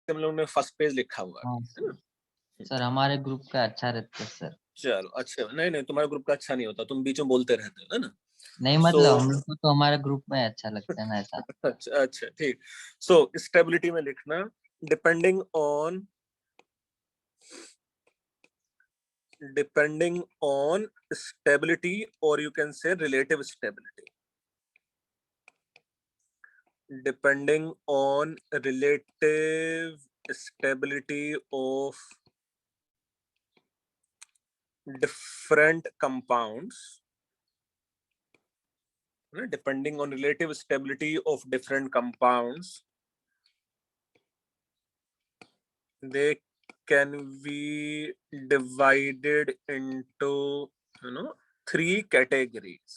सकते हैं, हम लोगों ने फर्स्ट पेज लिखा हुआ हाँ है ना। सर, हमारे ग्रुप का अच्छा रहता है सर। चलो अच्छा, नहीं तुम्हारे ग्रुप का अच्छा नहीं होता, तुम बीच में बोलते रहते हो है ना। नहीं मतलब हम लोग को तो हमारे ग्रुप में अच्छा लगता है ना ऐसा। अच्छा अच्छा ठीक। सो स्टेबिलिटी में लिखना depending on stability, or you can say relative stability. Depending on relative stability of different compounds. Depending on relative stability of different compounds, they can be divided into, three categories.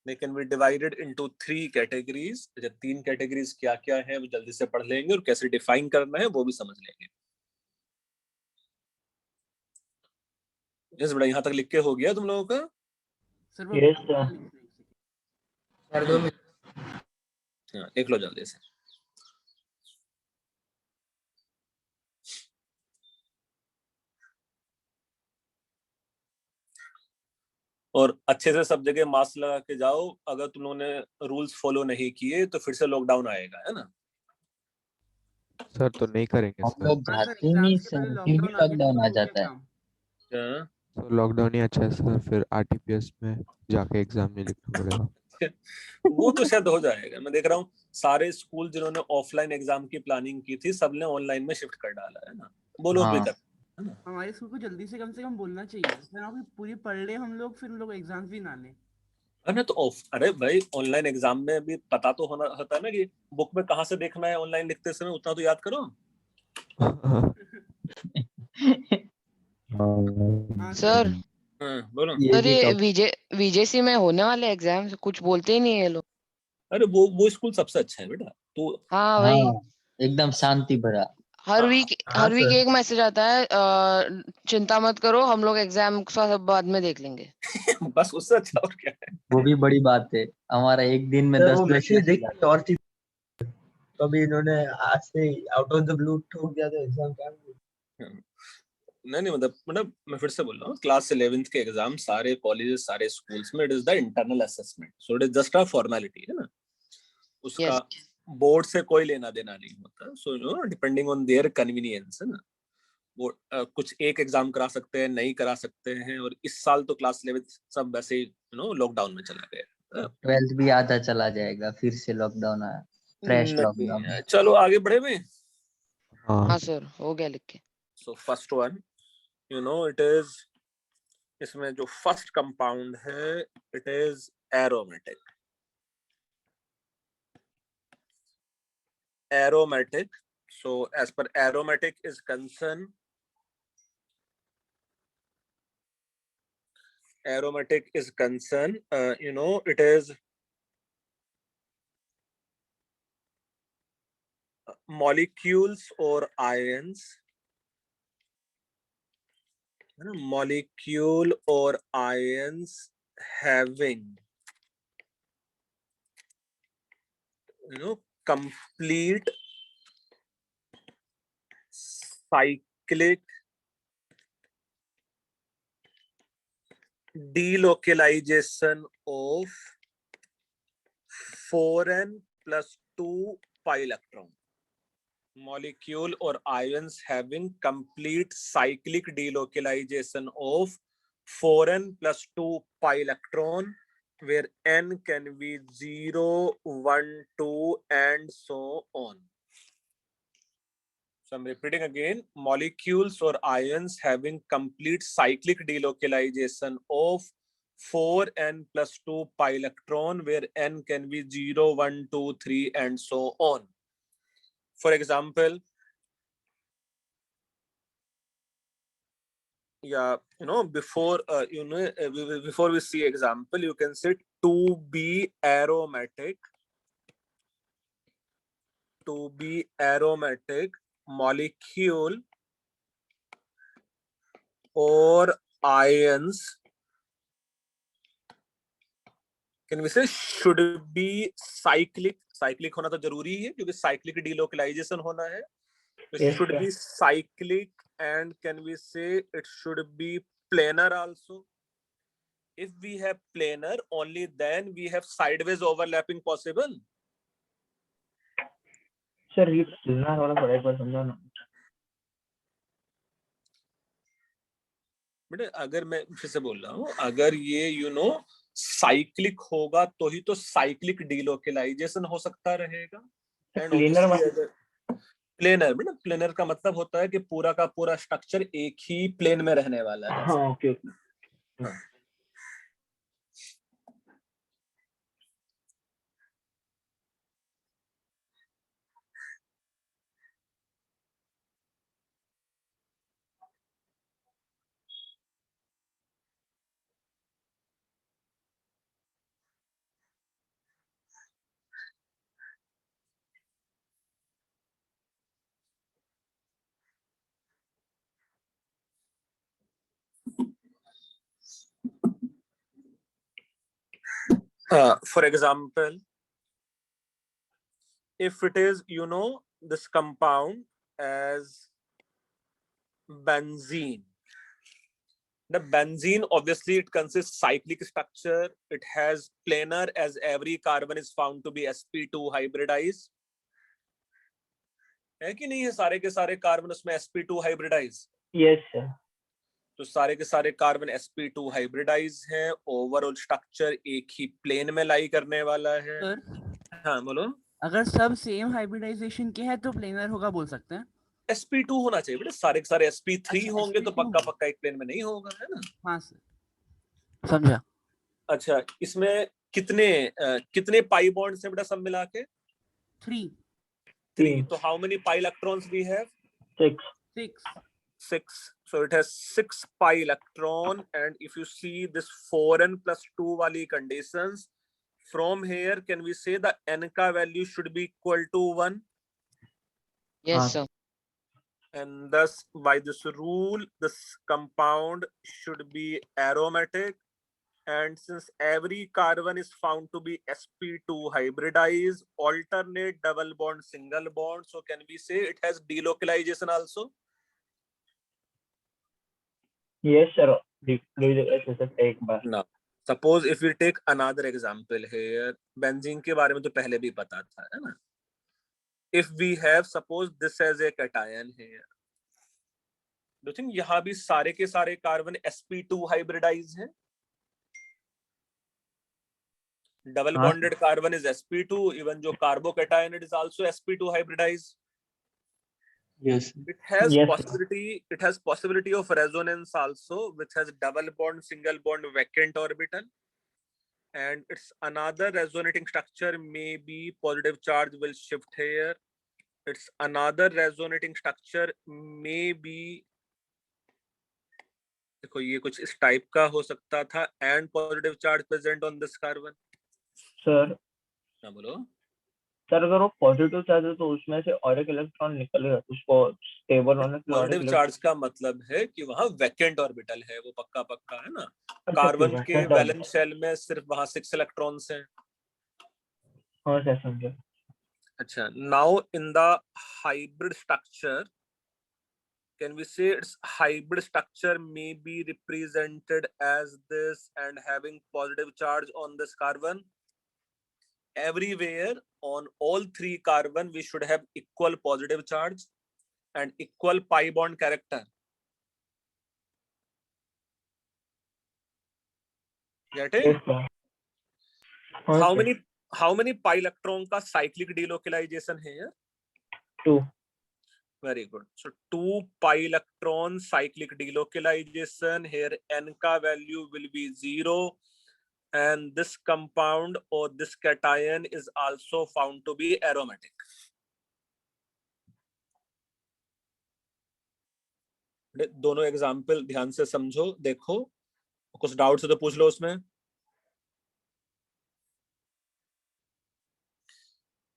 They can be divided into three categories. जब तीन categories क्या क्या है वो जल्दी से पढ़ लेंगे, और कैसे डिफाइन करना है वो भी समझ लेंगे। यस बेटा, यहाँ तक लिख के हो गया तुम लोगों का? Sir 2 minute. हाँ, लिख लो जल्दी से। और अच्छे से सब जगह मास्क लगा के जाओ। अगर तुम लोगों ने रूल्स फॉलो नहीं किए तो फिर से लॉकडाउन आएगा, है ना। सर तो नहीं करेंगे हम सर। लोग जाते ही नहीं सर, फिर भी लॉकडाउन आ जाता है। तो लॉकडाउन ही अच्छा है सर, फिर आरटीपीएस में जाके एग्जाम नहीं लिखना पड़ेगा। वो तो शायद हो जाएगा। मैं देख रहा हूँ सारे स्कूल जिन्होंने ऑफलाइन एग्जाम की प्लानिंग की थी, सबने ऑनलाइन में शिफ्ट कर डाला है ना। वो लोग भी कर, है ना। हमारे स्कूल को जल्दी से कम बोलना चाहिए, फिर पूरी पढ़ ले हम लोग, फिर हम लोग एग्जाम भी ना लें। अरे तो अरे भाई, ऑनलाइन एग्जाम में भी पता तो होता है ना कि बुक में कहाँ से देखना है ऑनलाइन लिखते समय, उतना तो याद करो। सर बोलो। सर, ये वीजेसी में होने वाले एग्जाम कुछ बोलते ही नहीं है ये लोग। अरे वो स्कूल सबसे अच्छा है बेटा। तो हाँ भाई, एकदम शांति भरा। हर वीक एक मैसेज आता है, चिंता मत करो, हम लोग एग्जाम सब बाद में देख लेंगे। बस उससे अच्छा और क्या है। वो भी बड़ी बात है। हमारा एक दिन में 10 मैसेज देख के और चीज, तो अभी इन्होंने आज से आउट ऑफ द ब्लू ठोक दिया तो एग्जाम क्या। नहीं मतलब मैं फिर से बोल रहा हूँ, क्लास 11th के एग्जाम सारे कॉलेजेस सारे स्कूल्स में it is the internal assessment, so it is just a formality, है ना। उसका बोर्ड से कोई लेना देना नहीं होता। So depending on their convenience, है ना। वो कुछ एक एग्जाम करा सकते हैं, नहीं करा सकते हैं। और इस साल तो क्लास 11th सब वैसे ही लॉकडाउन में चला गया। 12th भी आधा चला जाएगा, फिर से लॉकडाउन आया, फ्रेश लॉकडाउन। चलो आगे बढ़े में। हाँ सर, हो गया लिख के। So first one, it is, इसमें जो फर्स्ट कंपाउंड है it is aromatic. Aromatic. So as per aromatic is concerned, it is molecules or ions, molecule or ions having, complete cyclic delocalization of 4n plus 2 pi electron. Molecule or ions having complete cyclic delocalization of 4n plus 2 pi electron, where n can be 0, 1, 2 and so on. So I'm repeating again, molecules or ions having complete cyclic delocalization of 4n plus 2 pi electron, where n can be 0, 1, 2, 3 and so on. For example, before before we see example, you can say to be aromatic molecule or ions can we say should be cyclic, cyclic होना तो जरूरी है क्योंकि cyclic delocalisation होना है, Yes, should sir. be cyclic, and can we say it should be planar also? If we have planar, only then we have sideways overlapping possible. Sir ये planar वाला थोड़ा एक बार समझाओ ना। बेटे अगर मैं फिर से बोल रहा हूँ, अगर ये साइक्लिक होगा तो ही तो साइक्लिक डिलोकलाइजेशन हो सकता रहेगा। एंड प्लेनर प्लेनर, बेटा प्लेनर का मतलब होता है कि पूरा का पूरा स्ट्रक्चर एक ही प्लेन में रहने वाला है। हाँ okay. For example, if it is this compound as benzene, the benzene obviously it consists cyclic structure, it has planar as every carbon is found to be sp2 hybridized, है कि नहीं है? सारे के सारे कार्बन उसमें sp2 हाइब्रिडाइज। Yes sir. तो सारे के सारे कार्बन sp2 हाइब्रिडाइज हैं, ओवरऑल स्ट्रक्चर एक ही प्लेन में लाई करने वाला है। सर हाँ बोलो। अगर सब सेम हाइब्रिडाइजेशन के हैं तो प्लेनर होगा बोल सकते हैं। sp2 होना चाहिए बेटा, सारे के सारे sp3 अच्छा, होंगे तो sp2 पक्का पक्का एक प्लेन में नहीं होगा, है ना? हाँ सर समझा। अच्छा इसमें कितने पाई बॉन्ड्स हैं बेटा सब मिला के? 3 तो how many pi electrons we have? 6 so it has 6 pi electron, and if you see this 4n plus 2 wali conditions, from here can we say the n ka value should be equal to 1? Yes, sir. And thus by this rule this compound should be aromatic, and since every carbon is found to be sp2 hybridized, alternate double bond single bond, so can we say it has delocalization also? Yes sir, एक बार। Now suppose if we take another example here, benzene के बारे में तो पहले भी पता था, है ना? If we have suppose this as a cation here, do you think यहाँ भी सारे के सारे कार्बन sp2 hybridized हैं? Double bonded carbon is sp2, even जो carbocation it is also sp2 hybridized. Yes. It has Yes. possibility of resonance also, which has double bond single bond vacant orbital, and it's another resonating structure, maybe positive charge will shift here. It's another resonating structure, maybe देखो ये कुछ इस type का हो सकता था, and positive charge present on this carbon. Sir हाँ बोलो। सर अगर वो पॉजिटिव चार्ज है तो उसमें से और एक इलेक्ट्रॉन निकलेगा, उसको स्टेबल होने के लिए। पॉजिटिव चार्ज का मतलब है कि वहां वैकेंट ऑर्बिटल है, वो पक्का पक्का है ना। कार्बन के वैलेंस शेल में सिर्फ वहां 6 इलेक्ट्रॉन्स हैं। हाँ सर समझा। अच्छा now in the hybrid structure can we say its hybrid structure may be represented as this and having positive charge on this carbon? Everywhere on all 3 carbon we should have equal positive charge and equal pi bond character. Get it? Yes, sir. How many pi electron का cyclic delocalization है here? 2. Very good. So 2 pi electron cyclic delocalization, here n ka value will be 0, and this compound or this cation is also found to be aromatic. दोनों example ध्यान से समझो, देखो कुछ doubts है तो पूछ लो उसमें।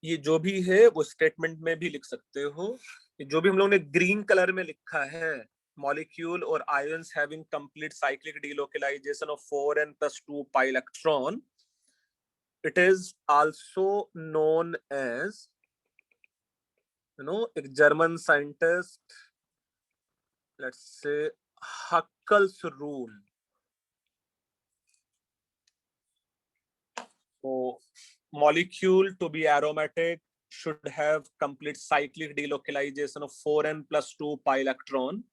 ये जो भी है वो स्टेटमेंट में भी लिख सकते हो। जो भी हम लोगों ने ग्रीन कलर में लिखा है, molecule or ions having complete cyclic delocalization of 4n plus 2 pi electron, it is also known as, a German scientist, let's say Huckel's rule. So molecule to be aromatic should have complete cyclic delocalization of 4n plus 2 pi electron.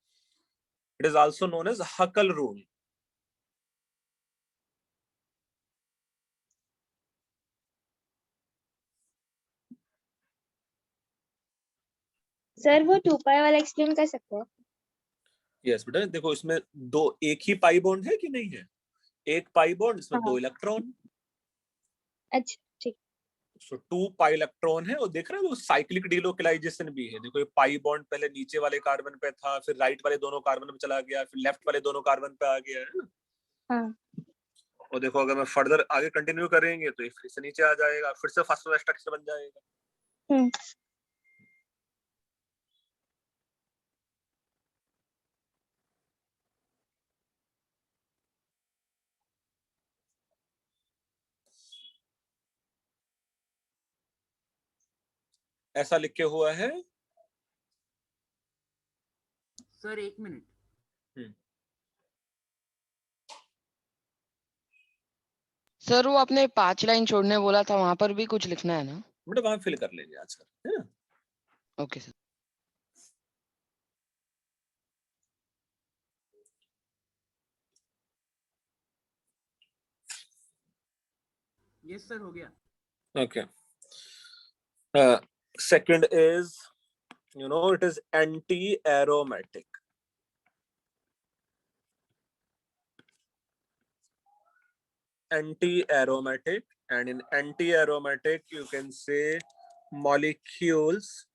It is also known as Huckel rule. Sir वो 2 पाई वाला explain कर सकते हो? Yes बेटा, देखो इसमें दो एक ही पाई बॉन्ड है कि नहीं है? एक पाई बॉन्ड, इसमें 2 इलेक्ट्रॉन। अच्छा ठीक। सो 2 पाई इलेक्ट्रॉन है, और देख रहे हो साइक्लिक डिलोकलाइजेशन भी है। देखो ये पाई बॉन्ड पहले नीचे वाले कार्बन पे था, फिर राइट वाले दोनों कार्बन पे चला गया, फिर लेफ्ट वाले दोनों कार्बन पे आ गया, है ना? हाँ। और देखो अगर मैं फर्दर आगे कंटिन्यू करेंगे तो ये फिर से नीचे आ जाएगा, फिर से फर्स्ट वाला स्ट्रक्चर बन जाएगा। ऐसा लिख के हुआ है सर 1 मिनट। सर वो आपने 5 लाइन छोड़ने बोला था, वहां पर भी कुछ लिखना है ना? बेटा वहां फिल कर लेंगे आज, है ना? Okay sir. यस सर हो गया। Okay. Second is, it is anti-aromatic. Anti-aromatic, and in anti-aromatic you can say molecules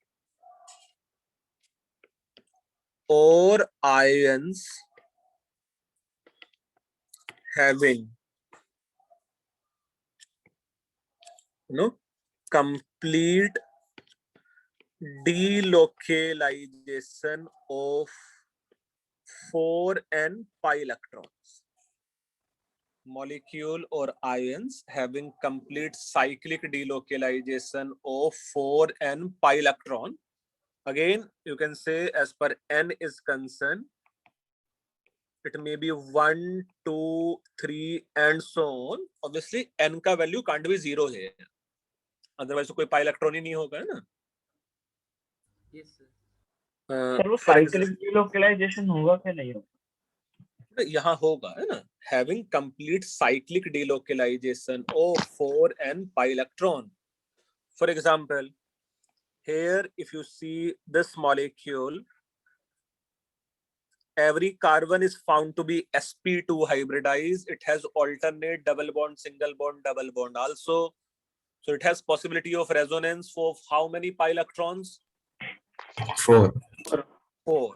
or ions having complete delocalization of 4n pi electrons. Molecule or ions having complete cyclic delocalization of 4n pi electron. Again, you can say as per n is concerned, it may be 1, 2, 3 and so on. Obviously n का value can't be 0 है, otherwise कोई pi electron ही नहीं होगा, है ना? Yes sir. Sir वो cyclic delocalisation होगा क्या नहीं होगा? यहाँ होगा, है ना? Having complete cyclic delocalization of 4n pi electron. For example, here if you see this molecule, every carbon is found to be sp2 hybridized. It has alternate double bond, single bond, double bond also. So it has possibility of resonance for how many pi electrons? 4. 4.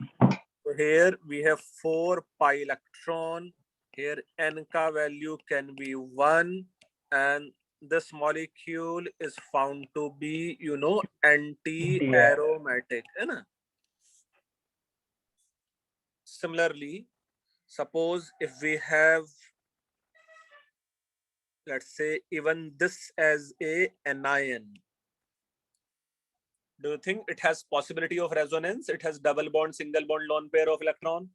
So here we have 4 pi electron. Here n ka value can be 1, and this molecule is found to be, anti-aromatic, है ना? Similarly, suppose if we have, let's say, even this as a anion, do you think it has possibility of resonance? It has double bond, single bond, lone pair of electron.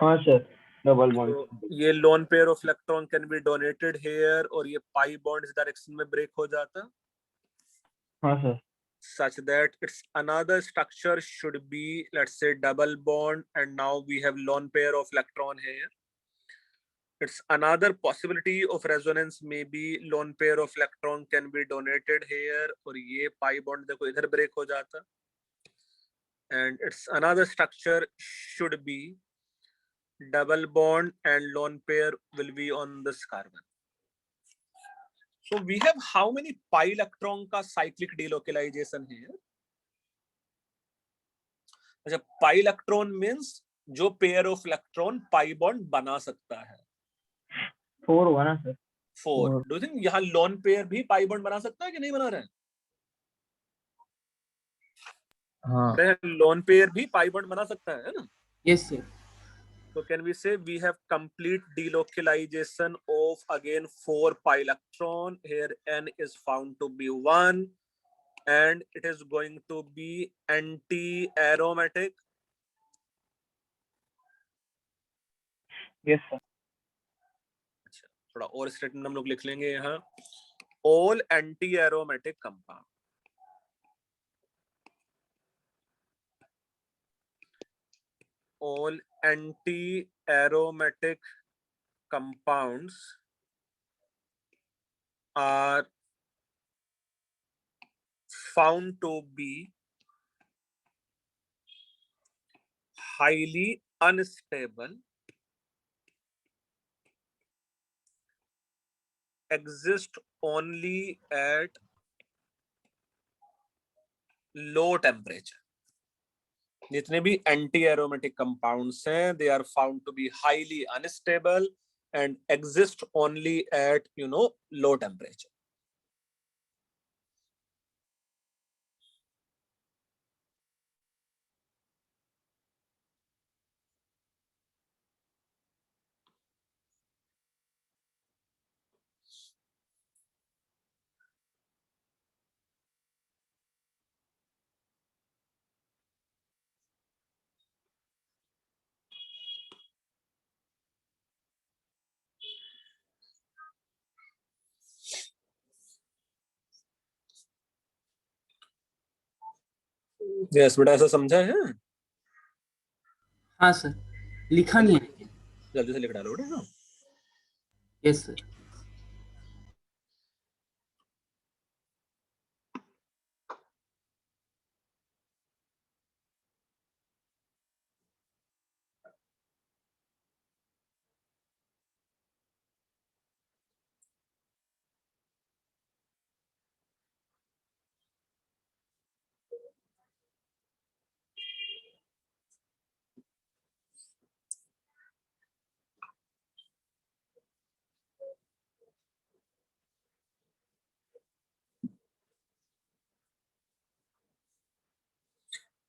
हाँ sir, double bond. So, ये lone pair of electron can be donated here, और ये pi bond इस direction में break हो जाता, हाँ sir. such that its another structure should be, let's say, double bond, and now we have lone pair of electron here. It's another possibility of resonance, maybe lone pair of electron can be donated here, और ये pi bond देखो इधर break हो जाता, and its another structure should be double bond and lone pair will be on this carbon. So we have how many pi electron का cyclic delocalization here? अच्छा, pi electron means जो pair of electron pi bond बना सकता है। 4 होगा ना sir? 4. Do you think यहाँ lone pair भी pi bond बना सकता है कि नहीं बना रहा है? हाँ लोन पेयर भी पाई बॉन्ड बना सकता है ना? Yes sir. So can we say we have complete delocalization of again 4 pi electron. Here n is found to be 1 and it is going to be anti-aromatic. Yes, sir. अच्छा, थोड़ा और statement हम लोग लिख लेंगे यहाँ. All anti-aromatic compound. All anti-aromatic compounds are found to be highly unstable, exist only at low temperature. जितने भी एंटी एरोमेटिक कंपाउंड्स हैं, they are found to be highly unstable and exist only at low temperature. Yes बेटा, ऐसा समझा है? हाँ sir, लिखा नहीं है. जल्दी से लिख डालो बेटा. Yes sir.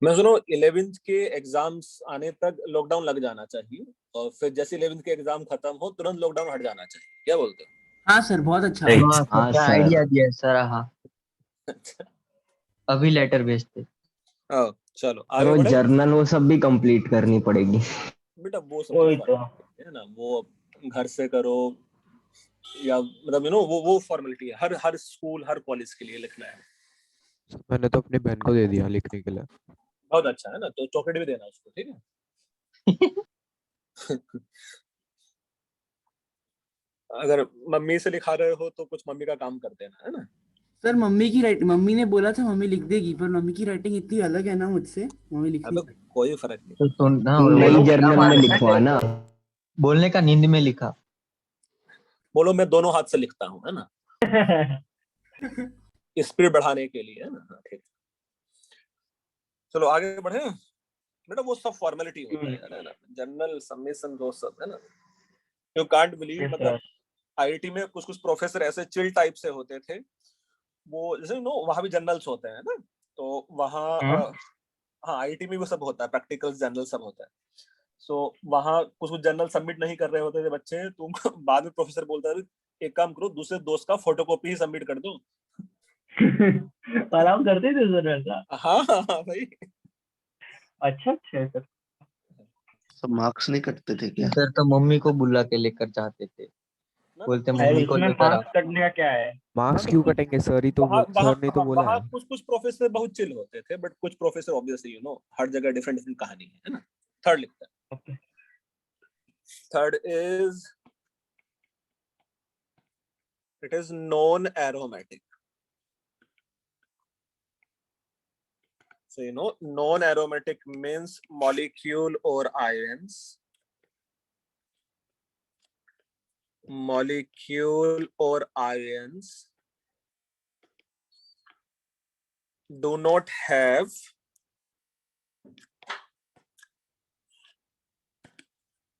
मैं सुनो 11th के एग्जाम्स आने तक लॉकडाउन लग जाना चाहिए और फिर जैसे 11th के एग्जाम खत्म हो तुरंत लॉकडाउन हट जाना चाहिए. क्या बोलते हो? हाँ सर, बहुत अच्छा. Right. हाँ हाँ, क्या सर. आइडिया दिया है सर. हाँ, अभी लेटर भेजते. चलो और आगे वो बढ़े. जर्नल वो सब भी कंप्लीट करनी पड़ेगी. बेटा वो सब वही कुछ तो. formality है ना, वो घर से करो या मतलब वो फॉर्मेलिटी है. हर स्कूल हर कॉलेज के लिए लिखना है. मैंने तो अपनी बहन को दे दिया लिखने के लिए. बहुत अच्छा है ना, तो चॉकलेट भी देना उसको, ठीक है? अगर मम्मी से लिखा रहे हो तो कुछ मम्मी का काम कर देना, है ना? सर मम्मी ने बोला था मम्मी लिख देगी, पर मम्मी की राइटिंग इतनी अलग है ना मुझसे, मम्मी लिख अबे नहीं. कोई फर्क नहीं. तो सुन, हाँ, बोलो, नई क्या जर्नल बात में है? लिखवाना. बोलने का नींद में लिखा. बोलो मैं दोनों हाथ से लिखता हूँ, है ना, स्पीड बढ़ाने के लिए, है ना? हाँ, ठीक. चलो आगे बढ़े. बेटा वो सब फॉर्मेलिटी होता है ना, जनरल सबमिशन वो सब, है ना. यू कांट बिलीव, Yes, मतलब आईआईटी में कुछ प्रोफेसर ऐसे चिल टाइप से होते थे. वो जैसे वहां भी जर्नल्स होते हैं ना, तो वहाँ हाँ आईआईटी में वो सब होता है, प्रैक्टिकल्स जर्नल सब होता है. सो वहाँ कुछ जर्नल सबमिट नहीं कर रहे होते थे बच्चे, तो बाद में प्रोफेसर बोलता है एक काम करो, दूसरे दोस्त का फोटोकॉपी ही सबमिट कर दो. आराम करते थे सर ऐसा. हाँ हाँ भाई. अच्छा है सर. सब मार्क्स नहीं कटते थे क्या? सर तो मम्मी को बुला के लेकर जाते थे. बोलते मम्मी को इसमें लेकर आ. मार्क्स कटने का क्या है? मार्क्स क्यों कटेंगे? सर ही तो सर ने तो बोला है. कुछ प्रोफेसर बहुत चिल होते थे, बट कुछ प्रोफेसर ऑब्वियसली हर जगह डिफरेंट डिफरेंट कहानी है ना. थर्ड लिखता है. Okay. Third is it is non aromatic. So non-aromatic means molecule or ions. Molecule or ions do not have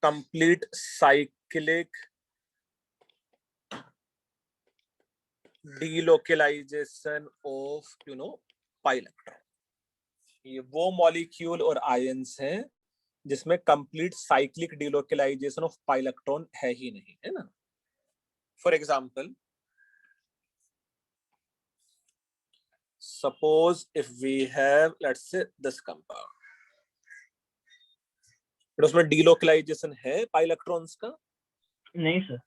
complete cyclic delocalization of pi electron. ये वो molecule और ions हैं जिसमें complete cyclic delocalisation of pi electron है ही नहीं, है ना। For example, suppose if we have, let's say, this compound, तो उसमें डिलोकलाइजेशन है पाई इलेक्ट्रॉन्स का? नहीं सर।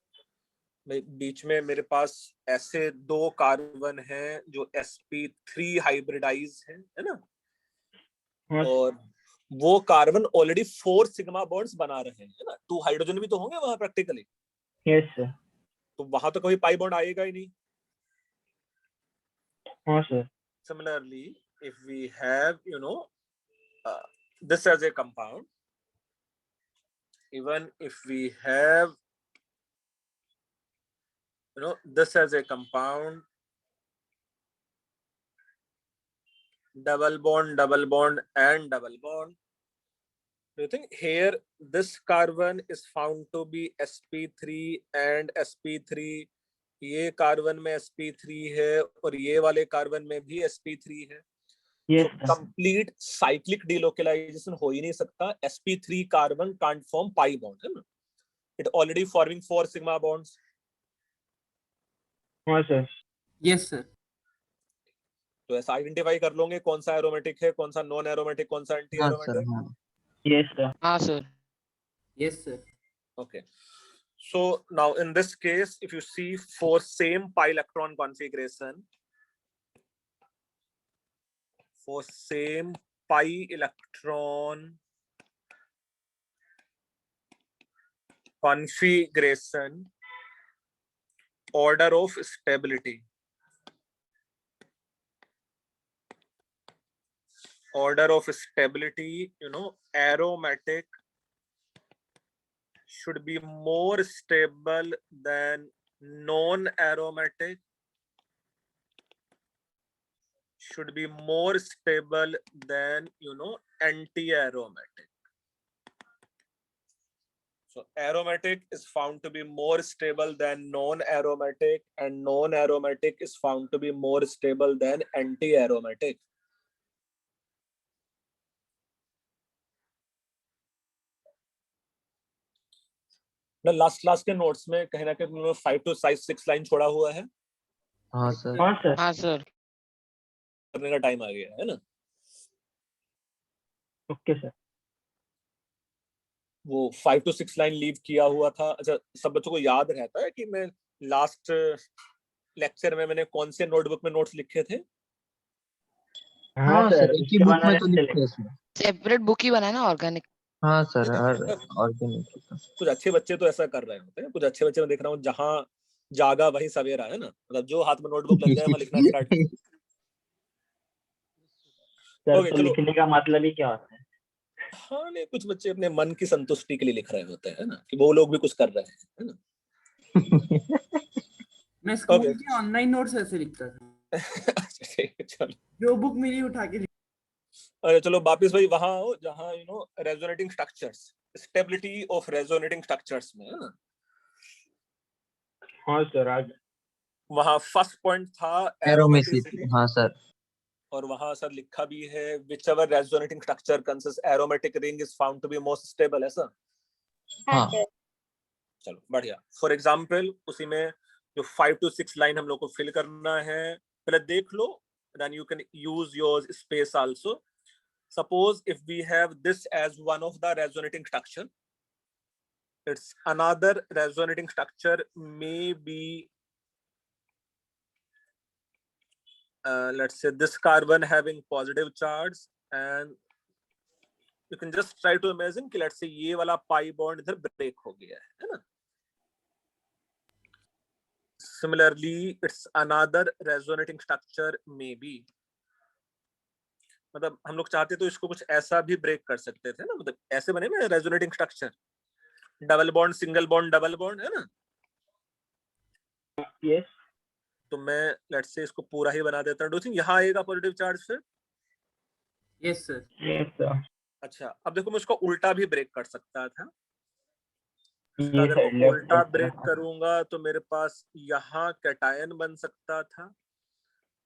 बीच में मेरे पास ऐसे 2 कार्बन हैं जो sp3 हाइब्रिडाइज है ना, हाँ और वो कार्बन ऑलरेडी 4 सिग्मा बॉन्ड्स बना रहे हैं, है ना। 2 हाइड्रोजन भी तो होंगे वहां प्रैक्टिकली, यस सर। तो वहां तो कभी पाई बॉन्ड आएगा ही नहीं। हाँ sir. Similarly, if we have, this as a compound, even if we have, this as a compound, double bond, and double bond, do you think here this carbon is found to be sp3 and sp3, ये carbon में sp3 है और ये वाले carbon में भी sp3 है, yes तो कंप्लीट साइक्लिक डिलोकलाइजेशन हो ही नहीं सकता। sp3 carbon can't form pi bond, है ना, it already forming 4 sigma bonds. हाँ सर। Yes sir. तो ऐसा आइडेंटिफाई कर लोगे कौन सा एरोमेटिक है, कौन सा नॉन एरोमेटिक, कौन सा एंटी हाँ सर, एरोमेटिक। हाँ। Yes sir. हाँ sir. Yes sir. Okay, so now in this case, if you see for same pi electron configuration, for same pi electron configuration, order of stability, aromatic should be more stable than non-aromatic, should be more stable than anti-aromatic. So aromatic is found to be more stable than non-aromatic, and non-aromatic is found to be more stable than anti-aromatic. Last के notes में कहीं ना कहीं 5 to 6 line छोड़ा हुआ है। हाँ sir. हाँ सर। हाँ सर। करने का टाइम आ गया है ना। Okay sir. वो 5 to 6 लाइन लीव किया हुआ था। अच्छा, सब बच्चों को याद रहता है कि मैं लास्ट लेक्चर में मैंने कौन से नोटबुक में नोट्स लिखे थे? हाँ सर, एक ही बुक में तो लिखते हैं इसमें। सेपरेट बुक ही बना ना ऑर्गेनिक। हाँ सर, हर ऑर्गेनिक। कुछ अच्छे बच्चे तो ऐसा कर रहे होते हैं, कुछ अच्छे बच्चे मैं देख रहा हूँ जहाँ जागा वही सवेरा, है ना, मतलब जो हाथ में नोटबुक लग जाए वहाँ लिखना स्टार्ट। सर ओके, तो चलो। लिखने का मतलब ही क्या होता है? हाँ, नहीं, कुछ बच्चे अपने मन की संतुष्टि के लिए लिख रहे होते हैं ना, कि वो लोग भी कुछ कर रहे हैं, है ना। मैं स्कूल Okay. के ऑनलाइन नोट्स ऐसे लिखता था, अच्छा, ठीक है, चलो। जो बुक मिली उठा के अरे चलो वापिस भाई वहां आओ जहाँ resonating structures, stability of resonating structures में, है ना। हाँ सर, आज वहां फर्स्ट पॉइंट था एरोमेसिटी। एरोमेटिसिटी, हाँ सर। और वहां सर लिखा भी है whichever resonating structure consists aromatic ring is found to be most stable, ऐसा। हाँ हाँ। सर। चलो बढ़िया। फॉर एग्जाम्पल उसी में जो 5 to 6 लाइन हम लोग को फिल करना है, पहले देख लो, then you can use your space also. Suppose if we have this as one of the resonating structure, it's another resonating structure may be let's say this carbon having positive charge, and you can just try to imagine कि let's say ये वाला pi bond इधर break हो गया है ना। Similarly, it's another resonating structure may be, मतलब हम लोग चाहते तो इसको कुछ ऐसा भी ब्रेक कर सकते थे ना, मतलब ऐसे बने ना resonating structure, double bond, single bond, double bond, है ना। यस। तो मैं लेट्स से इसको पूरा ही बना देता हूँ। डू थिंक यहाँ आएगा पॉजिटिव चार्ज फिर? Yes sir. Yes sir. अच्छा, अब देखो मैं इसको उल्टा भी ब्रेक कर सकता था। ये अगर सर मैं उल्टा ब्रेक करूंगा तो मेरे पास यहाँ कैटायन बन सकता था।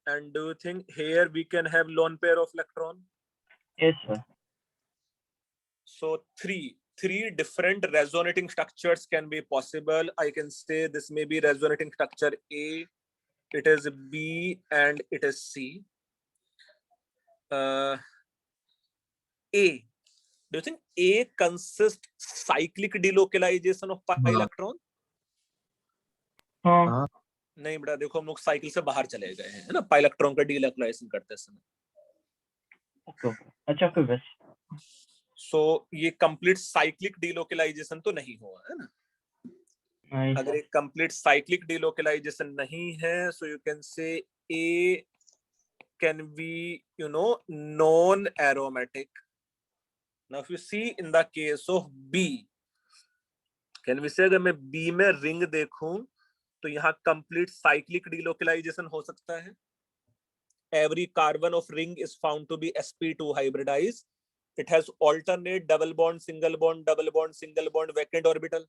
And do you think here we can have lone pair of electron? Yes sir. So three different resonating structures can be possible. I can say this may be resonating structure A, it is B, and it is C. A, do you think A consists cyclic delocalization of pi electron? हाँ नहीं बेटा, देखो हम लोग cycle से बाहर चले गए हैं, है ना, पाई इलेक्ट्रॉन का डीलोकलाइजेशन करते समय. अच्छा फिर बस सो ये कंप्लीट साइक्लिक डीलोकलाइजेशन तो नहीं हुआ, है ना. अगर एक कंप्लीट साइक्लिक डीलोकलाइजेशन नहीं है, सो यू कैन से A can be, you know, non-aromatic. Now if you see in the case of B, can we say अगर मैं B में रिंग देखूं तो यहाँ कंप्लीट साइक्लिक डीलोकलाइजेशन हो सकता है. Every carbon of ring is found to be sp2 hybridized. It has alternate double bond, single bond, double bond, single bond, vacant orbital.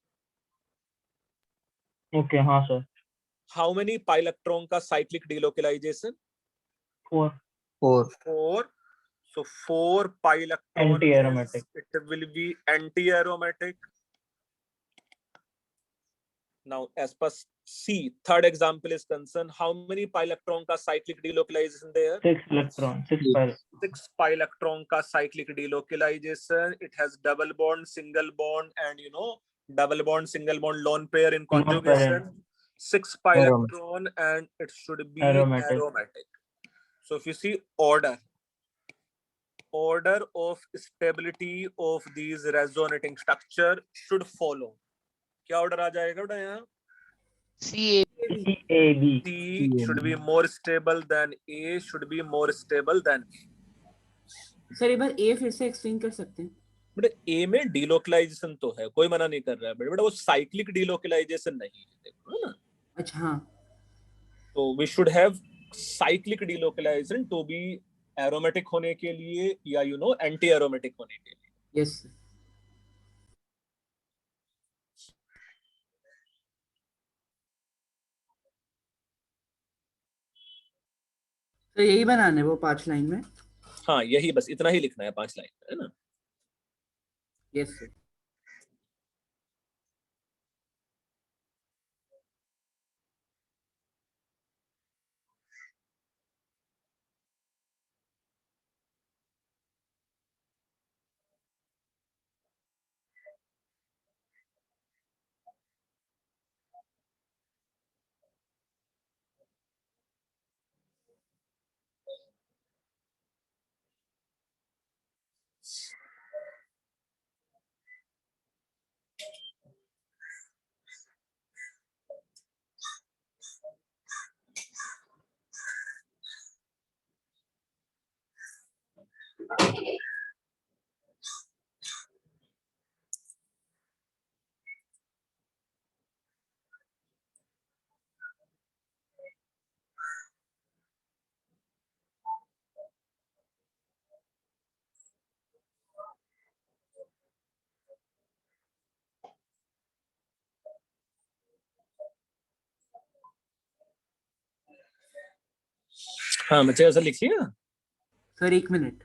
Okay हाँ sir. How many pi electron का cyclic delocalization? 4 4. So 4 pi electron. Anti-aromatic. It will be anti-aromatic. Now as per C, third example is concerned, how many pi electron का cyclic delocalization there? 6 electron 6 pi electron का cyclic delocalization. It has double bond, single bond, and you know, double bond, single bond, lone pair in conjugation. 6 pi electron, and it should be aromatic. So if you see order of stability of these resonating structure should follow. क्या order आ जाएगा बेटा यहाँ? C, A, B. C should be more stable than A, should be more stable than B. Sir एक बार ए फिर से explain कर सकते हैं? बेटा A में डीलोकलाइजेशन तो है, कोई मना नहीं कर रहा है, बेटा वो साइक्लिक डीलोकलाइजेशन नहीं है, देखो, है ना. अच्छा हाँ. तो we should have cyclic delocalization to be aromatic होने के लिए या यू नो एंटी एरोमेटिक होने के लिए. Yes sir. तो यही बनाना है वो 5 लाइन में? हाँ यही, बस इतना ही लिखना है 5 लाइन में, है ना. Yes sir. हाँ बच्चे ऐसा लिखिए ना. Sir 1 minute.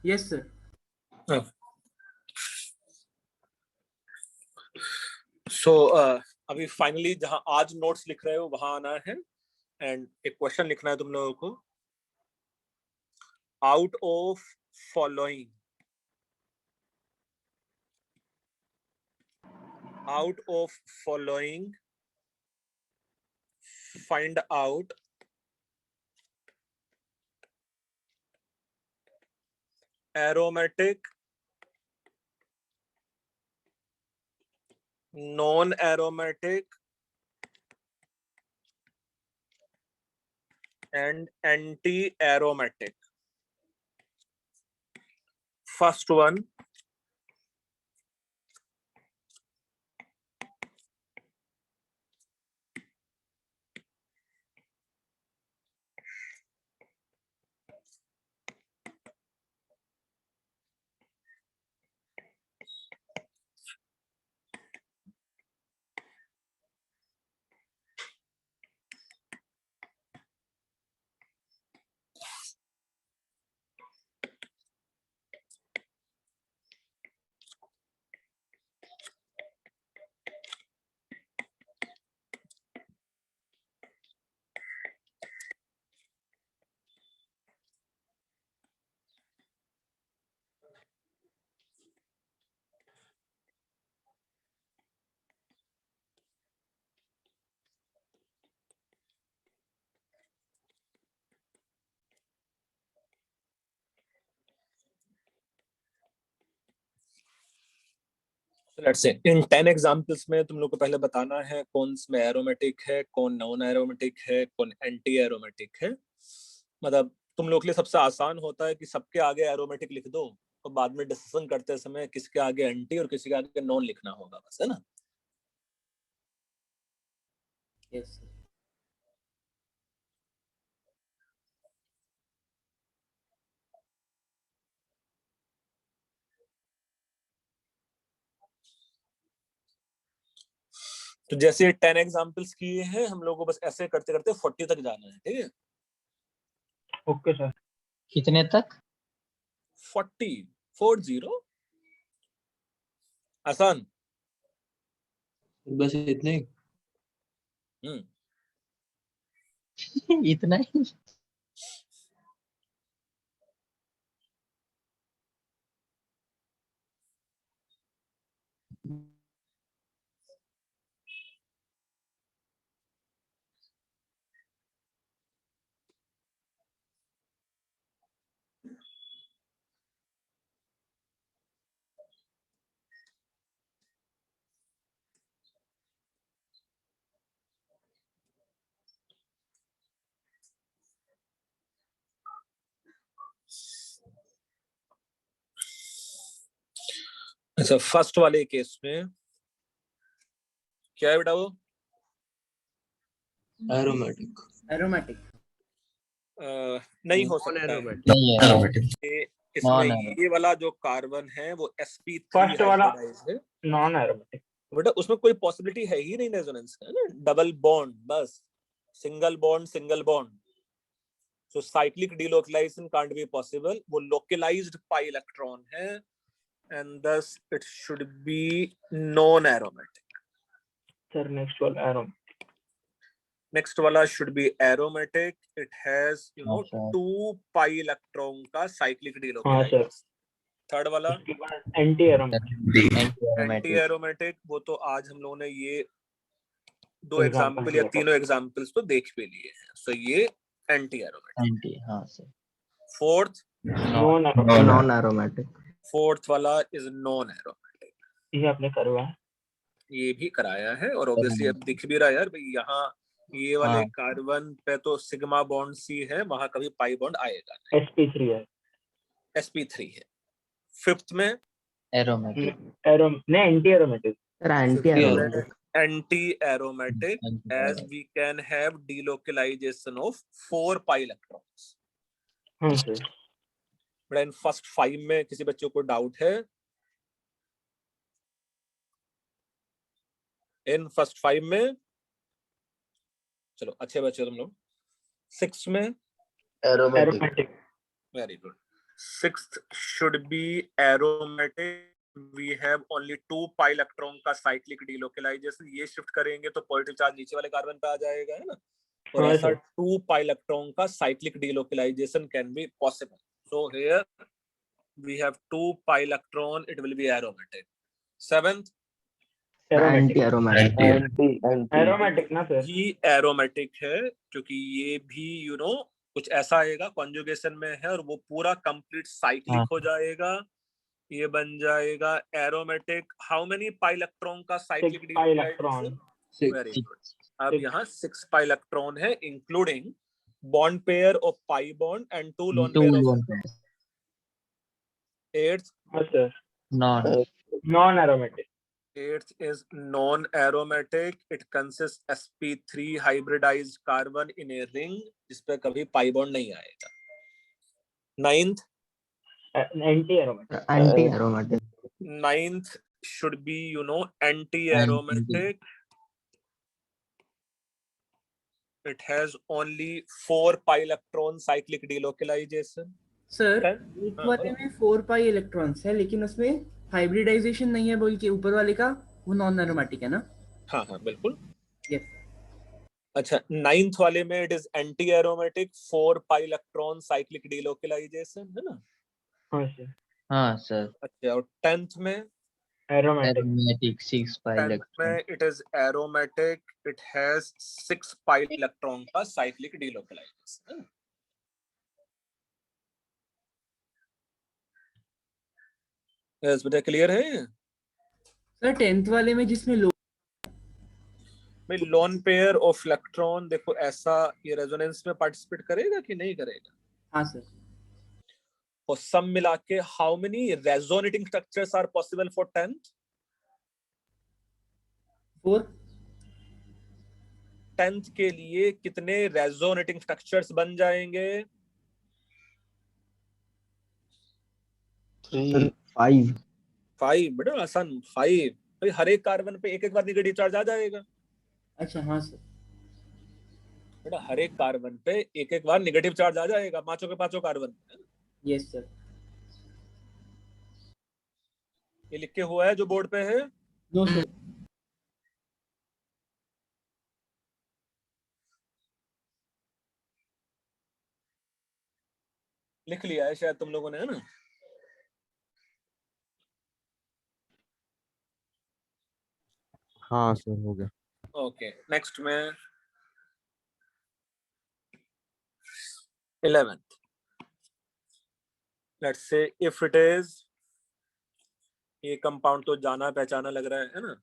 Yes sir. So अभी फाइनली जहां आज नोट्स लिख रहे हो वहां आना है, एंड एक क्वेश्चन लिखना है तुम लोगों को. Out of following, find out aromatic, non-aromatic, and anti-aromatic. First one, let's say in 10 examples में तुम लोग को पहले बताना है कौन में एरोमेटिक है, कौन नॉन एरोमेटिक है, कौन एंटी एरोमेटिक है। मतलब तुम लोग के लिए सबसे आसान होता है कि सबके आगे एरोमेटिक लिख दो और बाद में डिस्कशन करते समय किसके आगे एंटी और किसके आगे नॉन लिखना होगा, बस, है ना। Yes sir. तो जैसे 10 एग्जांपल्स किए हैं हम लोग को, बस ऐसे करते करते 40 तक जाना है, ठीक है। Okay sir. कितने तक? 40 आसान। बस इतने ही। हम्म इतना ही? अच्छा, फर्स्ट वाले केस में क्या है बेटा वो? एरोमेटिक। एरोमेटिक नहीं हो सकता है। नहीं है एरोमेटिक। इसमें नॉन ये एरोमेटिक। वाला जो कार्बन है वो sp3 फर्स्ट वाला हाइब्रिडाइज है नॉन एरोमेटिक। बेटा, उसमें कोई पॉसिबिलिटी है ही नहीं रेजोनेंस का, है ना। डबल बॉन्ड, बस single bond single bond. So cyclic delocalisation can't be possible. वो लोकलाइज्ड पाई इलेक्ट्रॉन है and thus it should be non aromatic. Sir next वाला एरोमेटिक। Next वाला should be aromatic. It has हाँ sir. 2 pi electron का cyclic हाँ delocalization. Sir. Third वाला उसके बाद anti aromatic. Anti anti aromatic. Aromatic, वो तो आज हम लोगों ने ये 2 एग्जाम्पल एग्जाम्पल या दिया था। 3 एग्जाम्पल्स तो देख भी लिए हैं। सो ये एंटी एरोमेटिक। एंटी, हाँ sir. Fourth non aromatic. Non aromatic. Fourth वाला इज नॉन एरोमेटिक। ये आपने करवा है। ये भी कराया है और ऑब्वियसली अब दिख भी रहा है यार भाई, यहाँ ये वाले हाँ। कार्बन पे तो सिग्मा बॉन्ड सी है, वहां कभी पाई बॉन्ड आएगा नहीं। sp3 है। sp3 है। फिफ्थ में एरोमेटिक। नहीं anti aromatic. Sir anti aromatic. Anti aromatic as we can have delocalization of 4 pi electrons. हाँ सर। बट इन फर्स्ट 5 में किसी बच्चों को डाउट है? इन फर्स्ट 5 में चलो अच्छे बच्चे तुम लोग। 6 में aromatic. Very good. 6th should be aromatic. We have only 2 pi electron का cyclic delocalization. ये शिफ्ट करेंगे तो पॉजिटिव चार्ज नीचे वाले कार्बन पे आ जाएगा, है ना। और हाँ ऐसा सर। 2 pi electron का cyclic delocalization can be possible. So here we have 2 pi electron, it will be aromatic. 7th anti aromatic. Aromatic ना सर। ही एरोमेटिक है क्योंकि ये भी कुछ ऐसा आएगा, कॉन्जुगेशन में है और वो पूरा कंप्लीट साइक्लिक हाँ। हो जाएगा। ये बन जाएगा aromatic. How many pi electron का cyclic 6 pi electron. Very good. अब यहाँ 6 पाई इलेक्ट्रॉन है including bond pair of pi bond and 2 lone pair of 8th हाँ sir. Non non aromatic. 8th is non-aromatic. It consists sp3 hybridized carbon in a ring जिसपे कभी pi bond नहीं आएगा। 9th anti aromatic. Anti aromatic. 9th should be anti-aromatic. It has only 4 pi electron cyclic delocalization. Sir Okay. एक वाले में 4 pi electrons है लेकिन उसमें हाइब्रिडाइजेशन नहीं है बोल के ऊपर वाले का, वो नॉन एरोमेटिक है ना। हाँ हाँ बिल्कुल। यस। अच्छा, 9th वाले में it is anti aromatic, 4 pi electron cyclic delocalization, है ना। हाँ सर। हाँ सर। अच्छा, और 10th में एरोमेटिक। एरोमेटिक 6 पाई 10th इलेक्ट्रॉन। में it is aromatic, it has 6 pi electron का साइक्लिक डिलोकलाइजेशन, है ना। यस बेटा, क्लियर है? सर 10th वाले में जिसमें भाई लोन पेयर ऑफ इलेक्ट्रॉन, देखो ऐसा ये रेजोनेंस में पार्टिसिपेट करेगा कि नहीं करेगा? हाँ सर और सब मिला के how many resonating structures are possible for 10th? 4 10th के लिए कितने रेजोनेटिंग स्ट्रक्चर्स बन जाएंगे? 3 5 5। बड़ा आसान, 5। भाई हर एक कार्बन पे एक एक बार निगेटिव चार्ज आ जाएगा। अच्छा हाँ सर बेटा हर एक कार्बन पे एक एक बार नेगेटिव चार्ज आ जाएगा, पांचों के पांचों कार्बन। यस सर ये लिख के हुआ है जो बोर्ड पे है? नो सर लिख लिया है शायद तुम लोगों ने, है ना? हाँ सर हो गया। ओके नेक्स्ट में 11th, let's say if it is, ये कंपाउंड तो जाना पहचाना लग रहा है ना?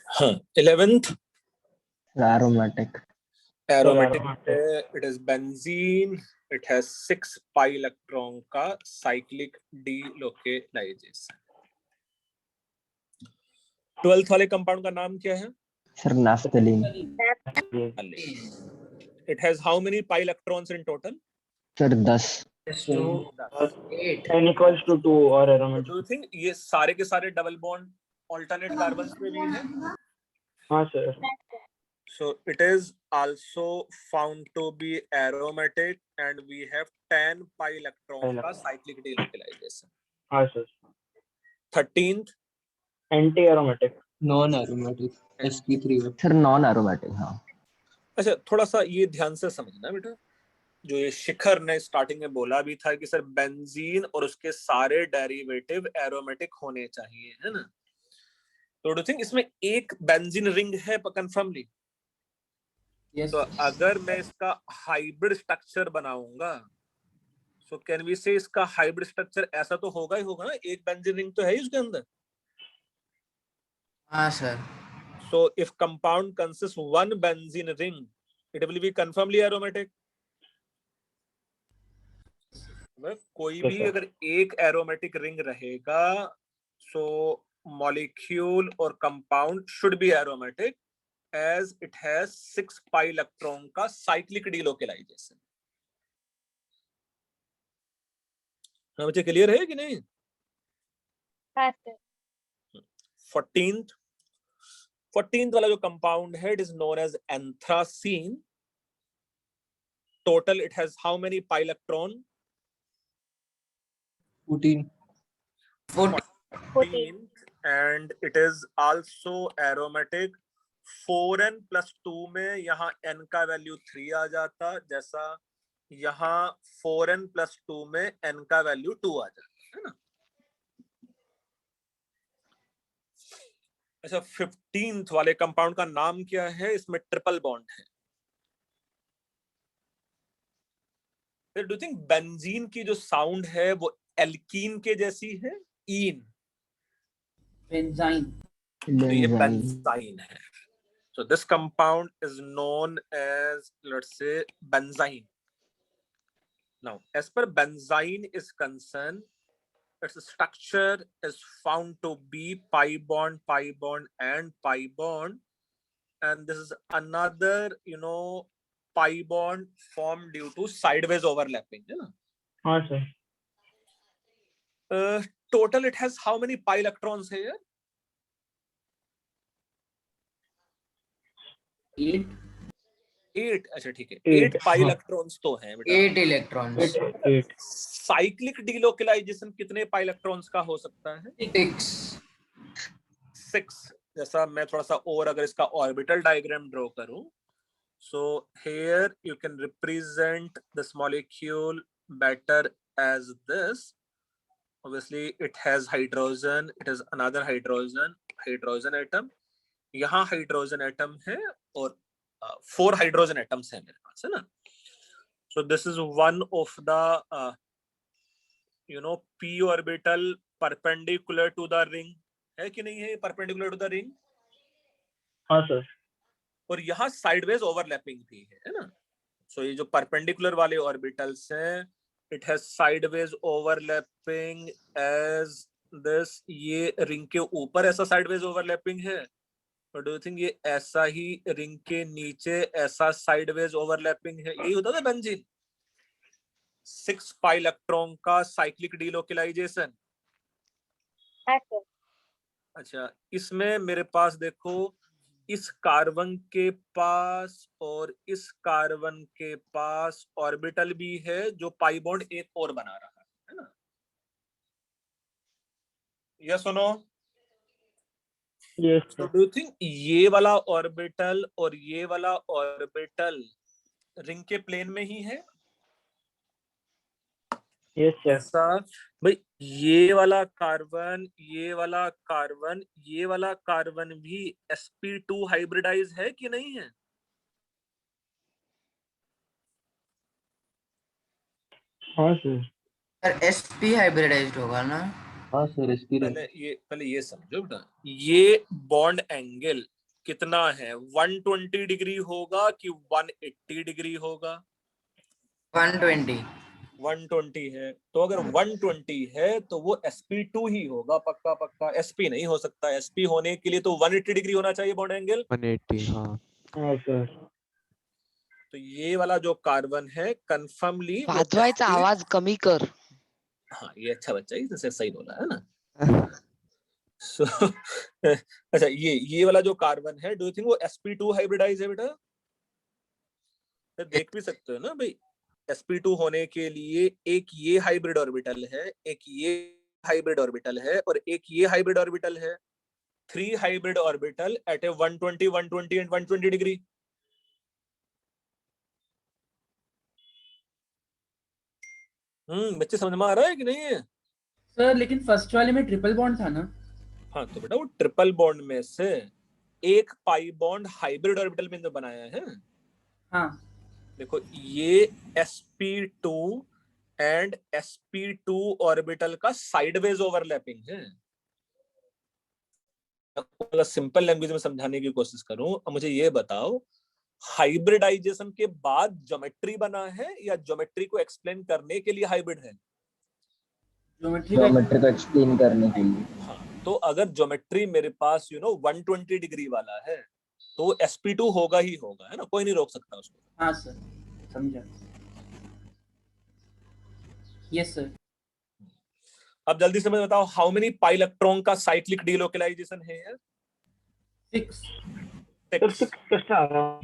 हाँ 11th aromatic एरोमेटिक है, it is benzene, it has 6 pi electron का साइक्लिक डीलोकेलाइजेशन। 12th वाले कंपाउंड का नाम क्या है? sir naphthalene it has how many pi electrons in total? sir 10 n equals to 2 और aromatic। डू यू थिंक ये सारे के सारे डबल बॉन्ड ऑल्टरनेट कार्बन्स पे भी है? हाँ sir So it is also found to be aromatic and we have 10 pi electron का cyclic delocalization। हाँ sir 13th anti aromatic non aromatic sp3 sir non aromatic हाँ अच्छा थोड़ा सा ये ध्यान से समझना बेटा, जो ये शिखर ने स्टार्टिंग में बोला भी था कि सर बेंजीन और उसके सारे डेरिवेटिव एरोमेटिक होने चाहिए, है ना? तो डू थिंक इसमें एक बेंजीन रिंग है कंफर्मली? यस तो अगर मैं इसका हाइब्रिड स्ट्रक्चर बनाऊंगा, सो कैन वी से इसका हाइब्रिड स्ट्रक्चर ऐसा तो होगा ही होगा ना, एक बेंजीन रिंग तो है ही उसके अंदर। हाँ sir so if compound consist one benzene ring, it will be कंफर्मली aromatic. कोई भी अगर एक एरोमेटिक रिंग रहेगा, सो मॉलिक्यूल और compound should be aromatic as it has 6 pi electron का cyclic delocalization। हाँ बच्चे क्लियर है कि नहीं? हाँ सर 14th वाला जो कंपाउंड है, it is known as anthracene। total it has how many pi electron? 14 and it is also aromatic। 4n plus 2 में यहाँ n का वैल्यू 3 आ जाता, जैसा यहाँ 4n plus 2 में n का वैल्यू 2 आ जाता है ना? अच्छा 15th वाले कंपाउंड का नाम क्या है? इसमें ट्रिपल बॉन्ड है। डू यू थिंक बेंजीन की जो साउंड है वो एल्कीन के जैसी है? ईन, बेंजाइन तो ये बेंजाइन है। So this compound is known as, let's say, benzene। Now, as per benzene is concerned, its structure is found to be pi bond, and pi bond, and this is another, pi bond formed due to sideways overlapping, है ना? हाँ sir Total it has how many pi electrons here? 8 8. अच्छा ठीक है, 8 Eight, पाई हाँ। Electrons तो हैं बेटा। 8 इलेक्ट्रॉन्स। 8. साइक्लिक डिलोकेलाइजेशन कितने पाई इलेक्ट्रॉन्स का हो सकता है? 6. जैसा मैं थोड़ा सा और अगर इसका ऑर्बिटल डायग्राम ड्रॉ करूं, so here you can represent this molecule better as this. Obviously it has hydrogen, it is another hydrogen atom. यहाँ हाइड्रोजन एटम है और 4 हाइड्रोजन एटम्स है मेरे पास, है ना? So this is one of the p orbital perpendicular to the ring, है कि नहीं है? perpendicular to the ring. हाँ सर। और यहाँ साइडवेज ओवरलैपिंग भी है ना? सो ये जो परपेंडिकुलर वाले ऑर्बिटल्स हैं, it has sideways overlapping as this. ये रिंग के ऊपर ऐसा साइडवेज ओवरलैपिंग है, और डू यू थिंक ये ऐसा ही रिंग के नीचे ऐसा साइडवेज ओवरलैपिंग है? यही होता था बेंजीन. 6 पाई इलेक्ट्रॉन का साइक्लिक डिलोकेलाइजेशन. हाँ सर। अच्छा, इसमें मेरे पास देखो, इस कार्बन के पास और इस कार्बन के पास ऑर्बिटल भी है जो पाई बॉन्ड एक और बना रहा है ना? यस सुनो, Yes तो sir. डू यू थिंक ये वाला ऑर्बिटल और ये वाला ऑर्बिटल रिंग के प्लेन में ही है? Yes sir. ऐसा भाई, ये वाला कार्बन, ये वाला कार्बन, ये वाला कार्बन भी sp2 हाइब्रिडाइज है कि नहीं है? हाँ सर। सर sp हाइब्रिडाइज्ड होगा ना? हाँ सर इसकी पहले ये समझो बेटा, ये बॉन्ड एंगल कितना है? 120 डिग्री होगा कि 180 डिग्री होगा? 120। 120 है, तो अगर 120 है तो वो sp2 ही होगा, पक्का पक्का. sp नहीं हो सकता. sp होने के लिए तो 180 डिग्री होना चाहिए बॉन्ड एंगल. 180 हाँ. हाँ सर। तो ये वाला जो कार्बन है कंफर्मली वाजवायचा आवाज कमी कर. हाँ, ये अच्छा बच्चा है, इसने सही बोला है ना? So, अच्छा, ये वाला जो कार्बन है, डू यू थिंक वो sp2 हाइब्रिडाइज है बेटा? देख भी सकते हो ना भाई, sp2 होने के लिए एक ये हाइब्रिड ऑर्बिटल है, एक ये हाइब्रिड ऑर्बिटल है, और एक ये हाइब्रिड ऑर्बिटल है. 3 hybrid orbital at a 120 120 and 120 degree. बच्चे समझ में आ रहा है कि नहीं है? सर लेकिन फर्स्ट वाले में ट्रिपल बॉन्ड था ना? हाँ, तो बेटा वो ट्रिपल बॉन्ड में से एक पाई बॉन्ड हाइब्रिड ऑर्बिटल में बनाया है. हाँ। देखो, ये sp2 एंड sp2 ऑर्बिटल का साइडवेज ओवरलैपिंग है. अगर सिंपल लैंग्वेज में समझाने की कोशिश करूं, अब मुझे ये बताओ, हाइब्रिडाइजेशन के बाद ज्योमेट्री बना है या ज्योमेट्री को एक्सप्लेन करने के लिए हाइब्रिड है? ज्योमेट्री को एक्सप्लेन करने के लिए. हाँ, तो अगर ज्योमेट्री मेरे पास 120 डिग्री वाला है तो sp2 होगा ही होगा, है ना? कोई नहीं रोक सकता उसको. हाँ सर, समझा. Yes sir. अब जल्दी से मुझे बताओ, हाउ मेनी पाई इलेक्ट्रॉन का साइक्लिक डिलोकेलाइजेशन है यार? 6. 6. कैसे आ रहा?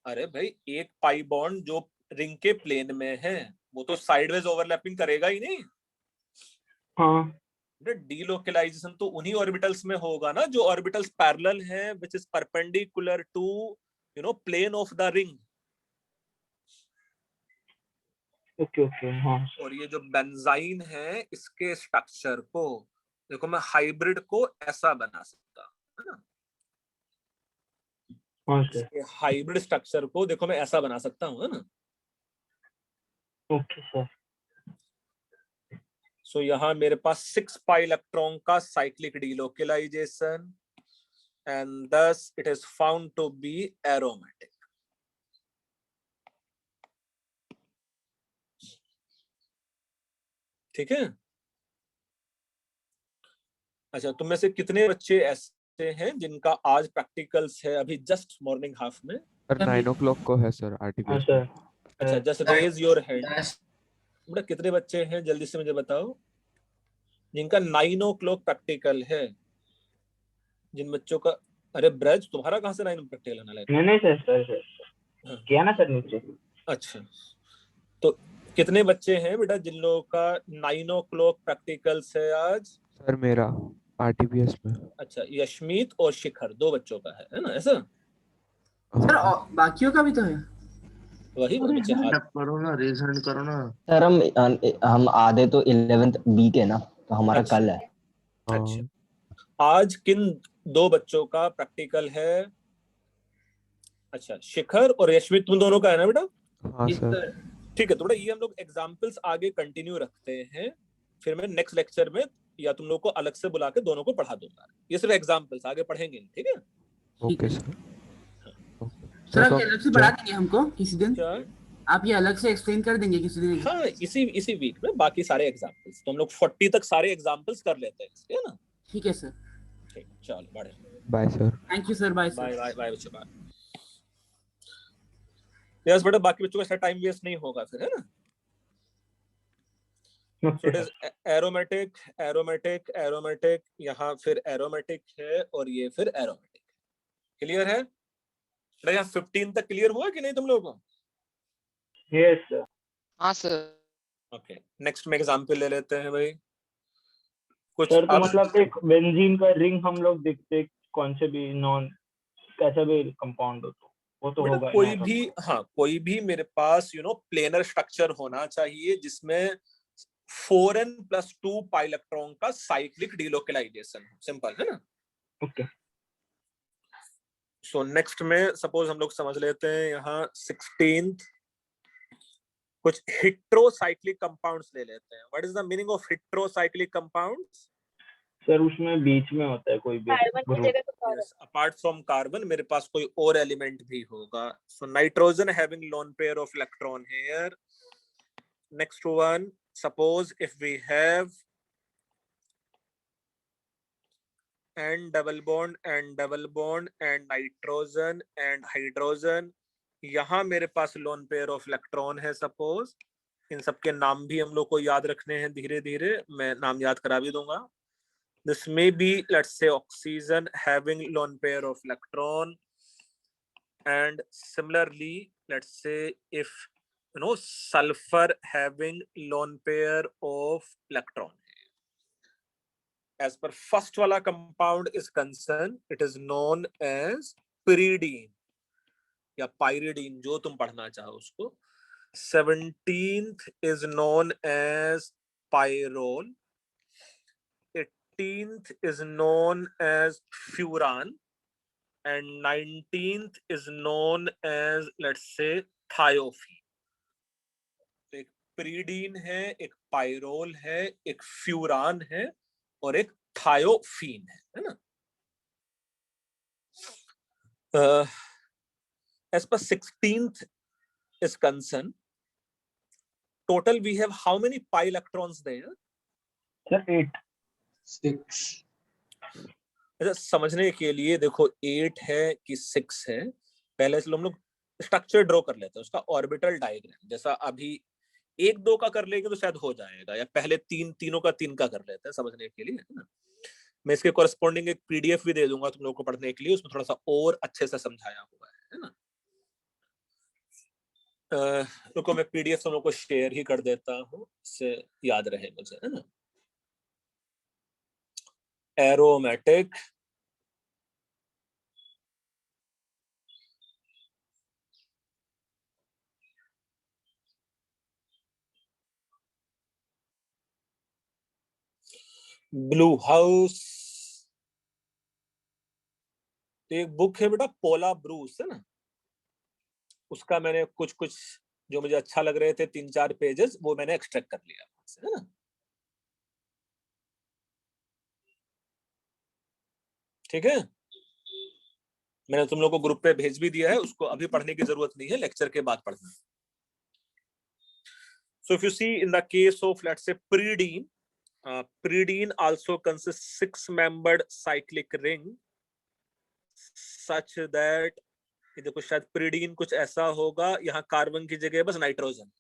अरे भाई, एक पाई बॉन्ड जो रिंग के प्लेन में है वो तो साइडवेज ओवरलैपिंग करेगा ही नहीं. हाँ. डिलोकेलाइजेशन तो उन्हीं ऑर्बिटल्स में होगा ना जो ऑर्बिटल्स पैरेलल हैं, which is perpendicular to plane of the ring. Okay हाँ. और ये जो बेंजाइन है, इसके स्ट्रक्चर को देखो, मैं हाइब्रिड को ऐसा बना सकता है ना? हाँ सर. इसके हाइब्रिड स्ट्रक्चर को देखो मैं ऐसा बना सकता हूँ, है ना? Okay sir. सो यहाँ मेरे पास 6 पाई इलेक्ट्रॉन का cyclic delocalization, and thus it is found to be aromatic. ठीक है? अच्छा, तुम में से कितने बच्चे ऐसे हैं जिनका आज प्रैक्टिकल्स है? अभी जस्ट मॉर्निंग हाफ में. सर 9 o'clock को है सर हाँ RTPS. सर. अच्छा, just raise your hand. Yes. बेटा कितने बच्चे हैं, जल्दी से मुझे बताओ. जिनका 9 o'clock प्रैक्टिकल है, जिन बच्चों का, अरे ब्रज तुम्हारा कहाँ से 9 o'clock प्रैक्टिकल आना है? नहीं सर हाँ। किया ना सर नीचे। अच्छा, तो कितने बच्चे हैं बेटा जिन लोगों का 9 o'clock प्रैक्टिकल्स है आज? सर मेरा आरटीपीएस में। अच्छा, यशमीत और शिखर 2 बच्चों का है ना ऐसा? सर हाँ। बाकियों का भी तो है। वही बच्चे हाथ करो ना, रेज हैंड करो ना। सर हम आधे तो 11th बी के ना, तो हमारा अच्छा। कल है। अच्छा, हाँ। आज किन 2 बच्चों का प्रैक्टिकल है? अच्छा, शिखर और यशमीत तुम दोनों का है ना बेटा? हाँ Yes, सर। sir. ठीक है, थोड़ा ये हम लोग एग्जाम्पल्स आगे कंटिन्यू रखते हैं, फिर मैं नेक्स्ट लेक्चर में या तुम लोग को अलग से बुला के दोनों को पढ़ा दूंगा। ये सिर्फ एग्जाम्पल्स, आगे पढ़ेंगे, ठीक है? ठीक ओके है। सर। सर आप तो ये अलग से पढ़ा देंगे हमको किसी दिन? क्या? आप ये अलग से एक्सप्लेन कर देंगे किसी दिन? हाँ, इसी वीक में बाकी सारे एग्जाम्पल्स, तो हम लोग 40 तक सारे एग्जाम्पल्स कर लेते हैं, ठीक है ना? ठीक है सर। ठीक, चलो बढ़े। Bye sir. Thank you sir, bye bye sir. Bye bye बच्चों, बाय। यस बेटा, बाकी बच्चों का ऐसा टाइम वेस्ट नहीं होगा फिर, है ना? So it is aromatic, aromatic, aromatic, यहाँ फिर aromatic है और ये फिर aromatic। क्लियर है? बेटा यहाँ 15 तक क्लियर हुआ कि नहीं तुम लोगों को? Yes sir. हाँ सर। ओके, नेक्स्ट में एग्जांपल ले लेते हैं भाई कुछ। सर तो अब मतलब एक बेंजीन का रिंग हम लोग देखते कौन से भी नॉन कैसा भी कंपाउंड हो तो वो तो बेटा होगा ही कोई ना। भी, हाँ कोई भी मेरे पास प्लेनर स्ट्रक्चर होना चाहिए जिसमें 4n+2 पाई इलेक्ट्रॉन का साइक्लिक डिलोकेलाइजेशन, सिंपल है ना? ओके। सो नेक्स्ट में सपोज हम लोग समझ लेते हैं यहाँ 16th कुछ हेट्रोसाइक्लिक कंपाउंड्स ले लेते हैं। What is the meaning of heterocyclic compounds? Sir उसमें बीच में होता है कोई भी कार्बन की ग्रुप। जगह तो carbon. Yes, apart from carbon मेरे पास कोई और एलिमेंट भी होगा। So nitrogen having lone pair of electron here. Next one, suppose if we have n double bond and double bond and nitrogen and hydrogen, यहाँ मेरे पास lone pair of electron है। Suppose in सबके नाम भी हम लोग को याद रखने हैं, धीरे धीरे मैं नाम याद करा भी दूंगा। This may be, let's say, oxygen having lone pair of electron, and similarly, let's say if sulfur having lone pair of electron. As per first wala compound is concerned, it is known as pyridine या pyridine, जो तुम पढ़ना चाहो उसको। 17th is known as pyrrole. 18th is known as furan, and 19th is known as, let's say, thiophy. तो एक pyridine है, एक pyrrole है, एक furan है और एक thiophin है ना? As per 16th is concerned, total we have how many pi electrons there? Sir 8 6 अच्छा, समझने के लिए देखो 8 है कि 6 है, पहले से हम लोग स्ट्रक्चर ड्रॉ कर लेते हैं उसका ऑर्बिटल डायग्राम। जैसा अभी 1-2 का कर लेंगे तो शायद हो जाएगा, या पहले तीनों का 3 का कर लेते हैं समझने के लिए, है ना? मैं इसके कॉरेस्पॉन्डिंग एक पीडीएफ भी दे दूंगा तुम लोगों को पढ़ने के लिए, उसमें थोड़ा सा और अच्छे से समझाया हुआ है ना? रुको मैं पीडीएफ तुम लोग को शेयर ही कर देता हूँ, इससे याद रहे मुझे, है ना? एरोमेटिक ब्लू हाउस, तो एक बुक है बेटा पोला ब्रूस, है ना? उसका मैंने कुछ जो मुझे अच्छा लग रहे थे 3-4 पेजेस वो मैंने एक्सट्रैक्ट कर लिया, है ना? ठीक है, मैंने तुम लोग को ग्रुप पे भेज भी दिया है, उसको अभी पढ़ने की जरूरत नहीं है, लेक्चर के बाद पढ़ना। So if you see in the case of, let's say, pyridine, pyridine also consists 6-membered cyclic ring such that, ये देखो शायद pyridine कुछ ऐसा होगा, यहाँ कार्बन की जगह बस nitrogen.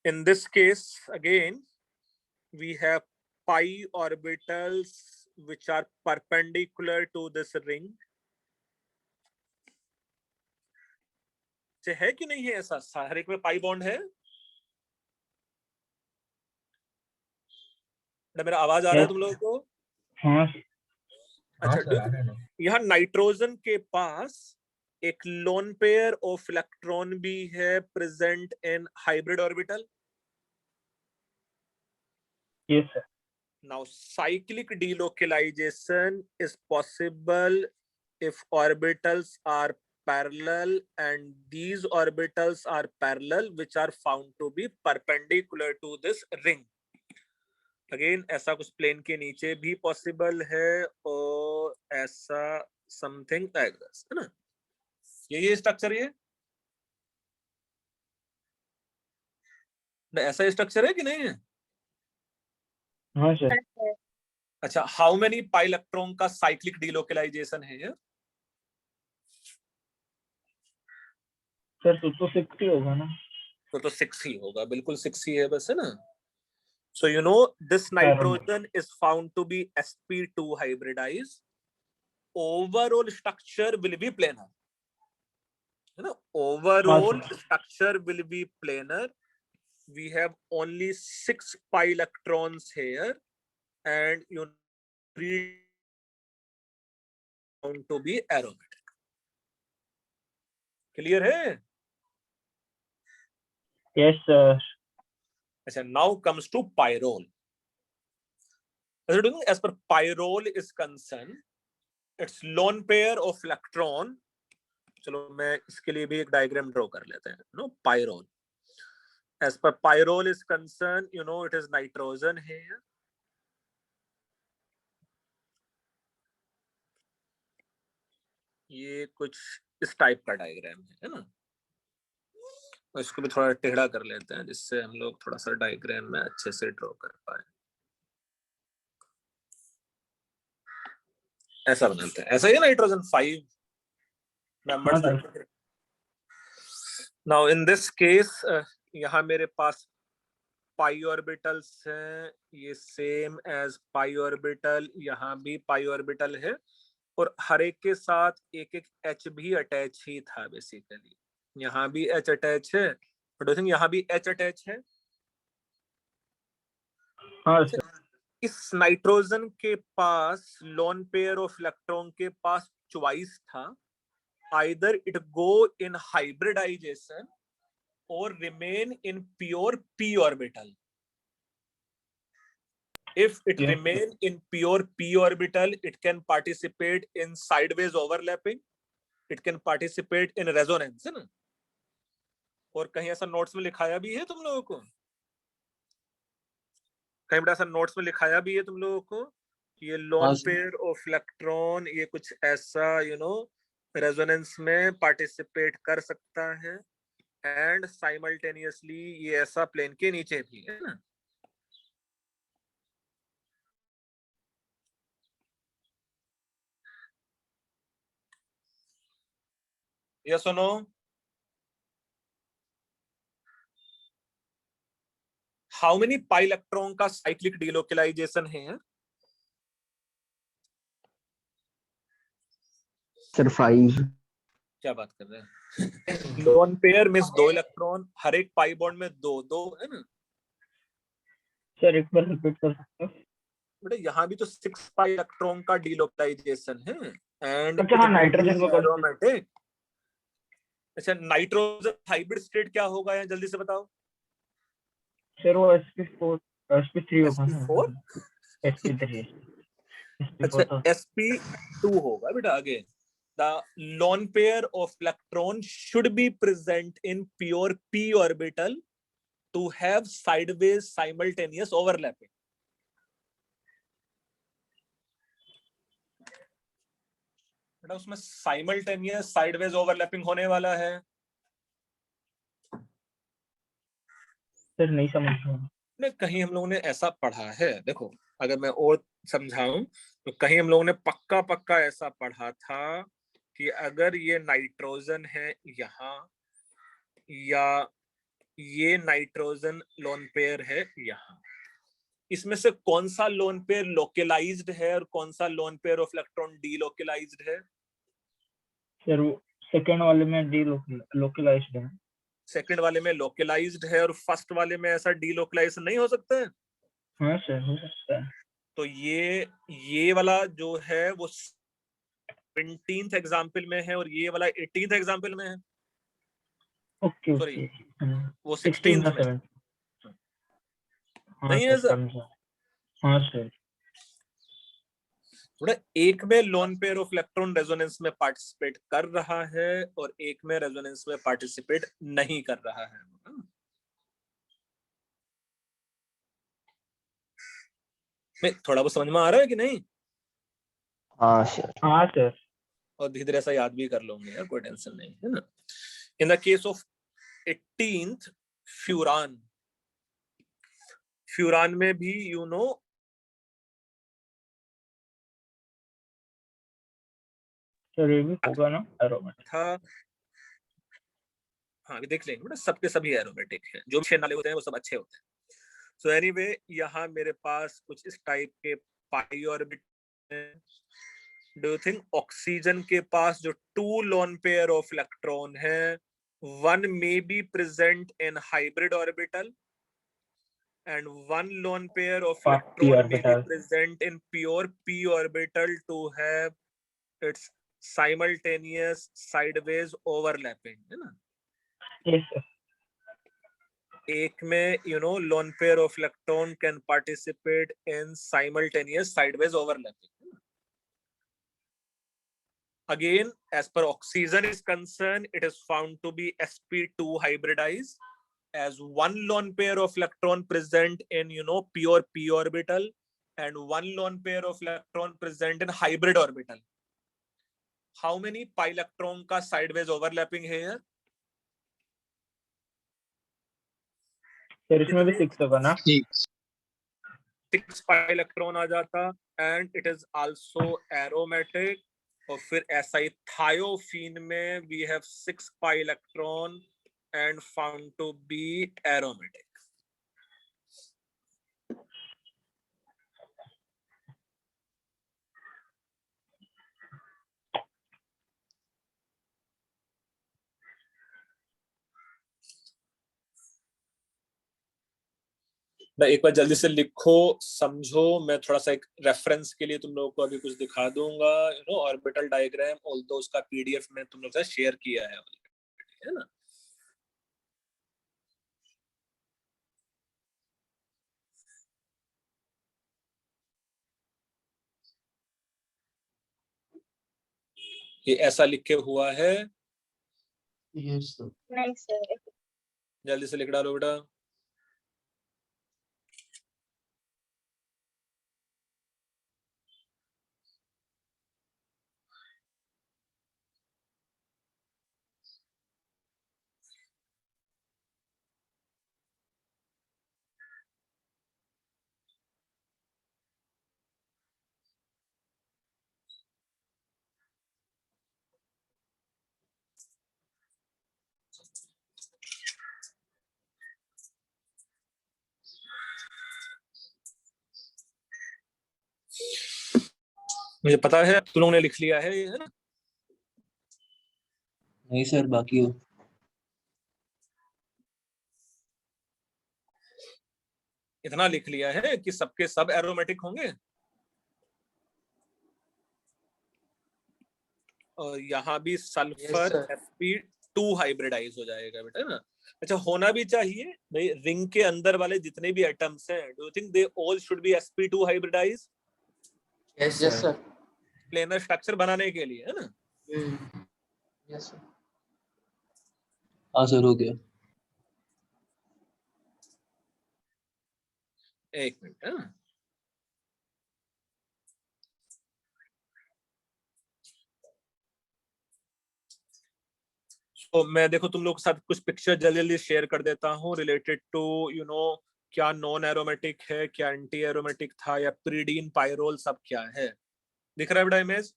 In this case again we have pi orbitals which are perpendicular to this ring. है कि नहीं है ऐसा? हर एक में पाई बॉन्ड है? मेरा आवाज आ रहा है तुम लोगों को? हाँ अच्छा, यहाँ नाइट्रोजन के पास एक लोन पेयर ऑफ इलेक्ट्रॉन भी है present in hybrid orbital. Yes sir. Now cyclic delocalization is possible if orbitals are parallel, and these orbitals are parallel which are found to be perpendicular to this ring. Again ऐसा कुछ plane के नीचे भी possible है और ऐसा something like this, है ना? ये स्ट्रक्चर है ना? ऐसा स्ट्रक्चर है कि नहीं है? हाँ सर. अच्छा, हाउ मेनी पाई इलेक्ट्रॉन का साइक्लिक डिलोकलाइजेशन है ये? सर तो 60 होगा ना? तो 6 ही होगा, बिल्कुल 6 ही है बस, है ना? So you know this nitrogen is found to be sp2 hybridized. Overall structure will be planar, है ना? Overall structure will be planar. We have only 6 pi electrons here, and you read found to be aromatic. Clear है? Yes sir. अच्छा, now comes to pyrrole. As per pyrrole is concerned, it's lone pair of electron. चलो मैं इसके लिए भी एक diagram draw कर लेते हैं. No, pyrrole. As per pyrrole is concerned, you know, it is nitrogen here. ये कुछ इस टाइप का डायग्राम है ना? इसको भी थोड़ा टेढ़ा कर लेते हैं जिससे हम लोग थोड़ा सा डायग्राम में अच्छे से ड्रॉ कर पाए. ऐसा बनाते हैं. ऐसा ही nitrogen 5 members. Now in this case यहाँ मेरे पास पाई ऑर्बिटल्स हैं, ये सेम एज पाई ऑर्बिटल, यहाँ भी पाई ऑर्बिटल है, और हर एक के साथ एक एक एच भी अटैच ही था बेसिकली. यहाँ भी एच अटैच है, बट आई थिंक यहाँ भी एच अटैच है. हाँ सर. इस नाइट्रोजन के पास लोन पेयर ऑफ इलेक्ट्रॉन के पास चॉइस था, either it go in hybridization or remain in pure p orbital. If it remain in pure p orbital, it can participate in sideways overlapping, it can participate in resonance, है ना? और कहीं ऐसा notes में लिखाया भी है तुम लोगों को? कहीं बड़ा ऐसा नोट्स में लिखाया भी है तुम लोगों को? ये लोन पेयर ऑफ इलेक्ट्रॉन ये कुछ ऐसा रेजोनेंस में पार्टिसिपेट कर सकता है, एंड साइमल्टेनियसली ये ऐसा प्लेन के नीचे भी है ना? यस और no? How many pi electron का साइक्लिक डिलोकलाइजेशन है? सर 5. क्या बात कर रहे हैं? लोन पेयर में 2 इलेक्ट्रॉन, हर एक पाई बॉन्ड में 2 है ना? सर एक बार रिपीट कर सकते हो? बेटा यहाँ भी तो 6 पाई इलेक्ट्रॉन का डिलोकलाइजेशन है, एंड अच्छा नाइट्रोजन को एरोमेटिक. अच्छा, नाइट्रोजन हाइब्रिड स्टेट क्या होगा यहाँ जल्दी से बताओ? सर वो sp4 sp3 होगा ना? sp3. अच्छा, sp2 होगा बेटा. आगे the lone pair of electron should be present in pure p orbital to have sideways simultaneous overlapping. बेटा उसमें साइमल्टेनियस साइडवेज ओवरलैपिंग होने वाला है. सर नहीं समझ रहा. कहीं हम लोगों ने ऐसा पढ़ा है, देखो अगर मैं और समझाऊं तो कहीं हम लोगों ने पक्का ऐसा पढ़ा था कि अगर ये नाइट्रोजन है यहाँ, या ये नाइट्रोजन लोन पेयर है यहाँ, इसमें से कौन सा लोन पेयर लोकलाइज्ड है और कौन सा loan pair of electron delocalised है? सर वो सेकंड वाले में डी लोकलाइज्ड है। सेकंड वाले में लोकलाइज्ड है और फर्स्ट वाले में ऐसा डीलोकलाइज नहीं हो सकता है। हाँ सर हो सकता है। तो ये वाला जो है वो 17th एग्जाम्पल में है और ये वाला 18th एग्जाम्पल में है। ओके सॉरी ओके वो 16 16th का में 7। हाँ नहीं है सर सर। समझा। हाँ सर। थोड़ा एक में loan pair of electron resonance में पार्टिसिपेट कर रहा है और एक में रेजोनेंस में पार्टिसिपेट नहीं कर रहा है। मैं थोड़ा बहुत समझ में आ रहा है कि नहीं? हाँ सर। हाँ सर। और धीरे धीरे ऐसा याद भी कर लोगे यार, कोई टेंशन नहीं है ना। In the case of 18th furan, furan में भी यू नो सर ये भी होगा ना एरोमेटिक था। हाँ देख लेंगे बेटा, सबके सभी एरोमेटिक हैं, जो अच्छे नाले होते हैं वो सब अच्छे होते हैं। सो एनीवे यहाँ मेरे पास कुछ इस टाइप के पाई ऑर्बिट हैं। डू यू थिंक ऑक्सीजन के पास जो 2 लोन पेयर ऑफ इलेक्ट्रॉन है, one may be present in hybrid orbital and one lone pair of p electron may be orbital? present in pure p orbital to have its simultaneous sideways overlapping, है ना? Yes sir. एक में lone pair of electron can participate in simultaneous sideways overlapping. Again, as per oxygen is concerned, it is found to be sp2 hybridized, as one lone pair of electron present in pure p orbital and one lone pair of electron present in hybrid orbital. How many pi electron का sideways overlapping है here? Sir इसमें भी 6 होगा ना? 6 pi electron आ जाता and it is also aromatic. और फिर ऐसा ही थायोफीन में we have 6 pi electron and found to be aromatic. एक बार जल्दी से लिखो, समझो। मैं थोड़ा सा एक रेफरेंस के लिए तुम लोगों को अभी कुछ दिखा दूंगा, ऑर्बिटल डायग्राम, ऑल्दो उसका पीडीएफ में तुम लोग से शेयर किया है ना। ये ऐसा लिख के हुआ है। नहीं सर। जल्दी से लिख डालो बेटा। मुझे पता है तुम लोगों ने लिख लिया है, ये है ना। नहीं सर बाकी हो। इतना लिख लिया है कि सबके सब एरोमेटिक होंगे और यहाँ भी सल्फर sp2 हाइब्रिडाइज हो जाएगा बेटा, है ना। अच्छा, होना भी चाहिए भाई। रिंग के अंदर वाले जितने भी एटम्स हैं, do you think they all should be sp2 hybridize? Yes sir. Planar structure बनाने के लिए, है ना। Yes sir. हाँ सर हो गया। एक मिनट, है ना। तो मैं देखो तुम लोग के साथ कुछ पिक्चर जल्दी जल्दी शेयर कर देता हूँ रिलेटेड टू क्या नॉन एरोमेटिक है, क्या एंटी एरोमेटिक था, या प्रीडीन पायरोल सब क्या है। दिख रहा है बेटा इमेज?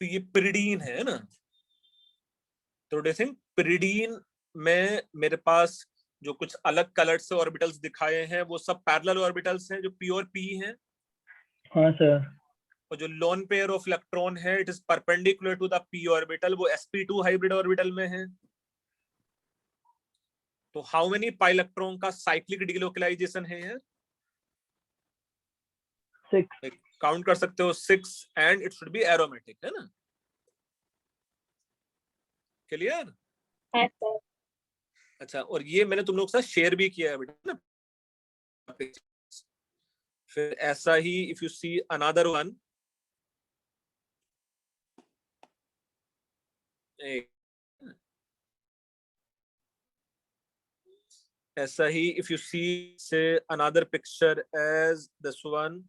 तो ये प्रीडीन है ना। तो डू थिंक प्रीडीन में मेरे पास जो कुछ अलग कलर से ऑर्बिटल्स दिखाए हैं वो सब पैरेलल ऑर्बिटल्स हैं जो प्योर पी हैं, हाँ सर। और जो लोन पेयर ऑफ इलेक्ट्रॉन है it is perpendicular to the P orbital, वो sp2 हाइब्रिड ऑर्बिटल में है। तो हाउ मेनी पाई इलेक्ट्रॉन का साइक्लिक डिलोकलाइजेशन है यार? 6। काउंट कर सकते हो 6, and it should be aromatic, है ना? क्लियर? हाँ सर। अच्छा, और ये मैंने तुम लोग के साथ शेयर भी किया है बेटा ना। फिर ऐसा ही if you see another one, ऐसा ही if you see say another picture as this one,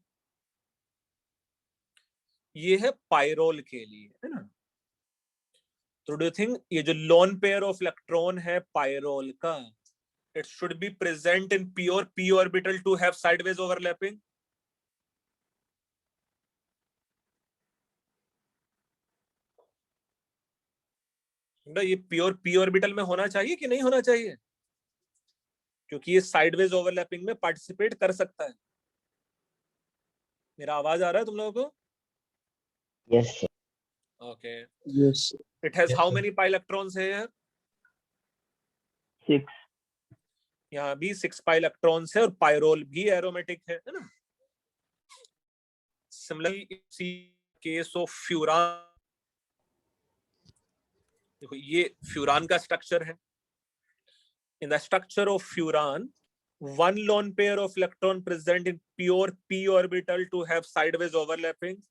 ये है पायरोल के लिए, है ना? तो डू यू थिंक ये जो लोन पेयर ऑफ इलेक्ट्रॉन है पायरोल का, it should be present in pure p orbital to have sideways overlapping? ये प्योर p ऑर्बिटल में होना चाहिए कि नहीं होना चाहिए? क्योंकि ये साइडवेज ओवरलैपिंग में पार्टिसिपेट कर सकता है। मेरा आवाज आ रहा है तुम लोगों को? Yes, sir. Okay. Yes. It has how many pi electrons है यार? 6। यहाँ भी 6 पाई इलेक्ट्रॉन्स है, और पायरोल भी एरोमेटिक है ना? Similarly see case of furan, देखो ये फ्यूरान का स्ट्रक्चर है। In the structure of furan, one lone pair of electron present in pure p orbital to have sideways overlapping,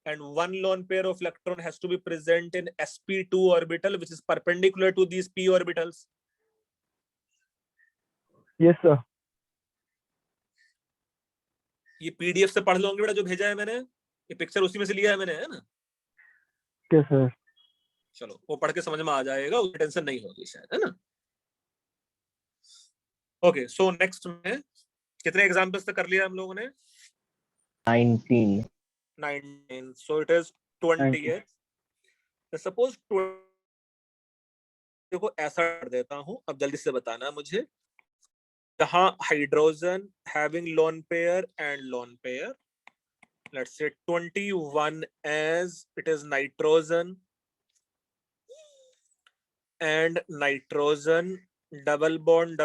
and one lone pair of electron has to be present in sp2 orbital which is perpendicular to these p orbitals. Yes sir. ये PDF से पढ़ लोगे बेटा जो भेजा है मैंने, ये पिक्चर उसी में से लिया है मैंने, है ना? Yes sir. चलो वो पढ़ के समझ में आ जाएगा, उसकी टेंशन नहीं होगी शायद, है ना? ओके, सो नेक्स्ट में कितने एग्जांपल्स तक कर लिया हम लोगों ने? 19. 19. So it is 20th. Suppose देखो ऐसा कर देता हूं, अब जल्दी से बताना मुझे। जहां hydrogen having lone pair and lone pair, let's say 21 as it is nitrogen and nitrogen, double bond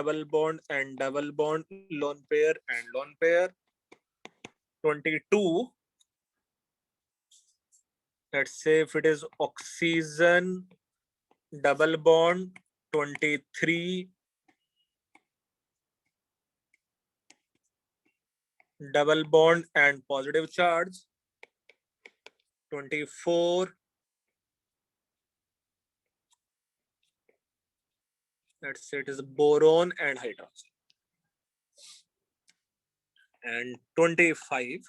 and double bond, lone pair and lone pair. 22, let's say if it is oxygen, double bond. 23, double bond and positive charge. 24, let's say it is boron and hydrogen. And 25,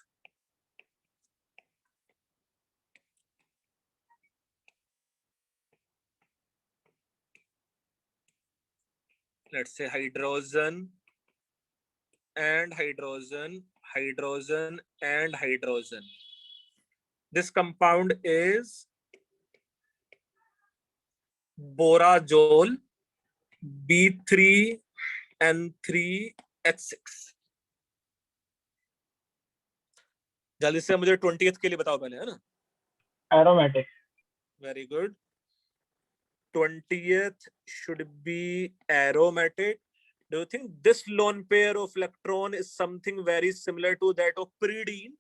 let's say hydrogen and hydrogen, hydrogen and hydrogen. This compound is borazole B3N3H6. जल्दी से मुझे 20th के लिए बताओ पहले, है ना? Aromatic. Very good. 20th should be aromatic. Do you think this lone pair of electron is something very similar to that of pyridine?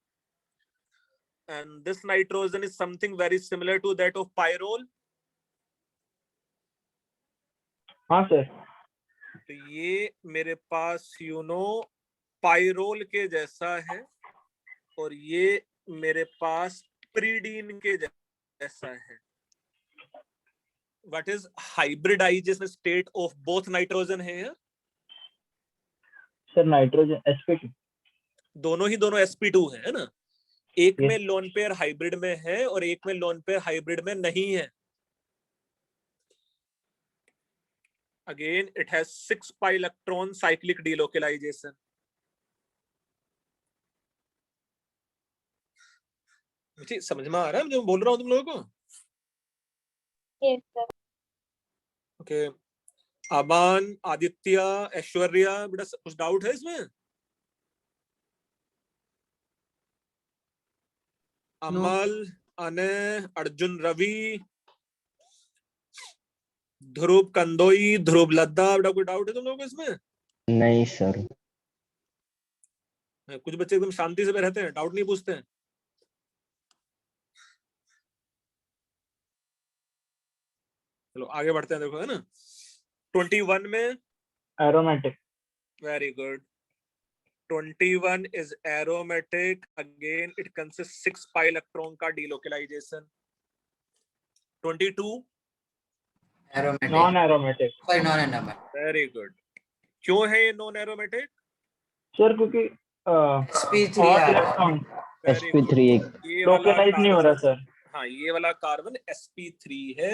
And this nitrogen is something very similar to that of pyrrole? हाँ sir. तो ये मेरे पास pyrrole के जैसा है, और ये मेरे पास pyridine के जैसा है. What is hybridization state of both nitrogen है यार? Sir nitrogen sp2. दोनों sp2 है ना? एक Yes. में लोन पेयर हाइब्रिड में है और एक में लोन पेयर हाइब्रिड में नहीं है. Again, it has 6 pi electron cyclic delocalization. मुझे समझ में आ रहा है जो बोल रहा हूँ तुम लोगों को? Yes sir. Okay. अमान, आदित्य, ऐश्वर्या, बेटा कुछ डाउट है इसमें? अमल, अनय, अर्जुन रवि, ध्रुव कंदोई, ध्रुव लद्दा, बेटा कोई डाउट है तुम लोगों को इसमें? नहीं सर। कुछ बच्चे एकदम शांति से रहते हैं, डाउट नहीं पूछते हैं। चलो आगे बढ़ते हैं, देखो है ना 21 में aromatic. Very good. 21 is aromatic. Again, it consists 6 pi electron का delocalization. 22 aromatic non aromatic. Sorry non aromatic very good. क्यों है ये नॉन एरोमेटिक? सर क्योंकि sp3 और आ रहा है इलेक्ट्रॉन sp3 ये वाला लोकलाइज नहीं हो रहा सर। हाँ, ये वाला कार्बन sp3 है,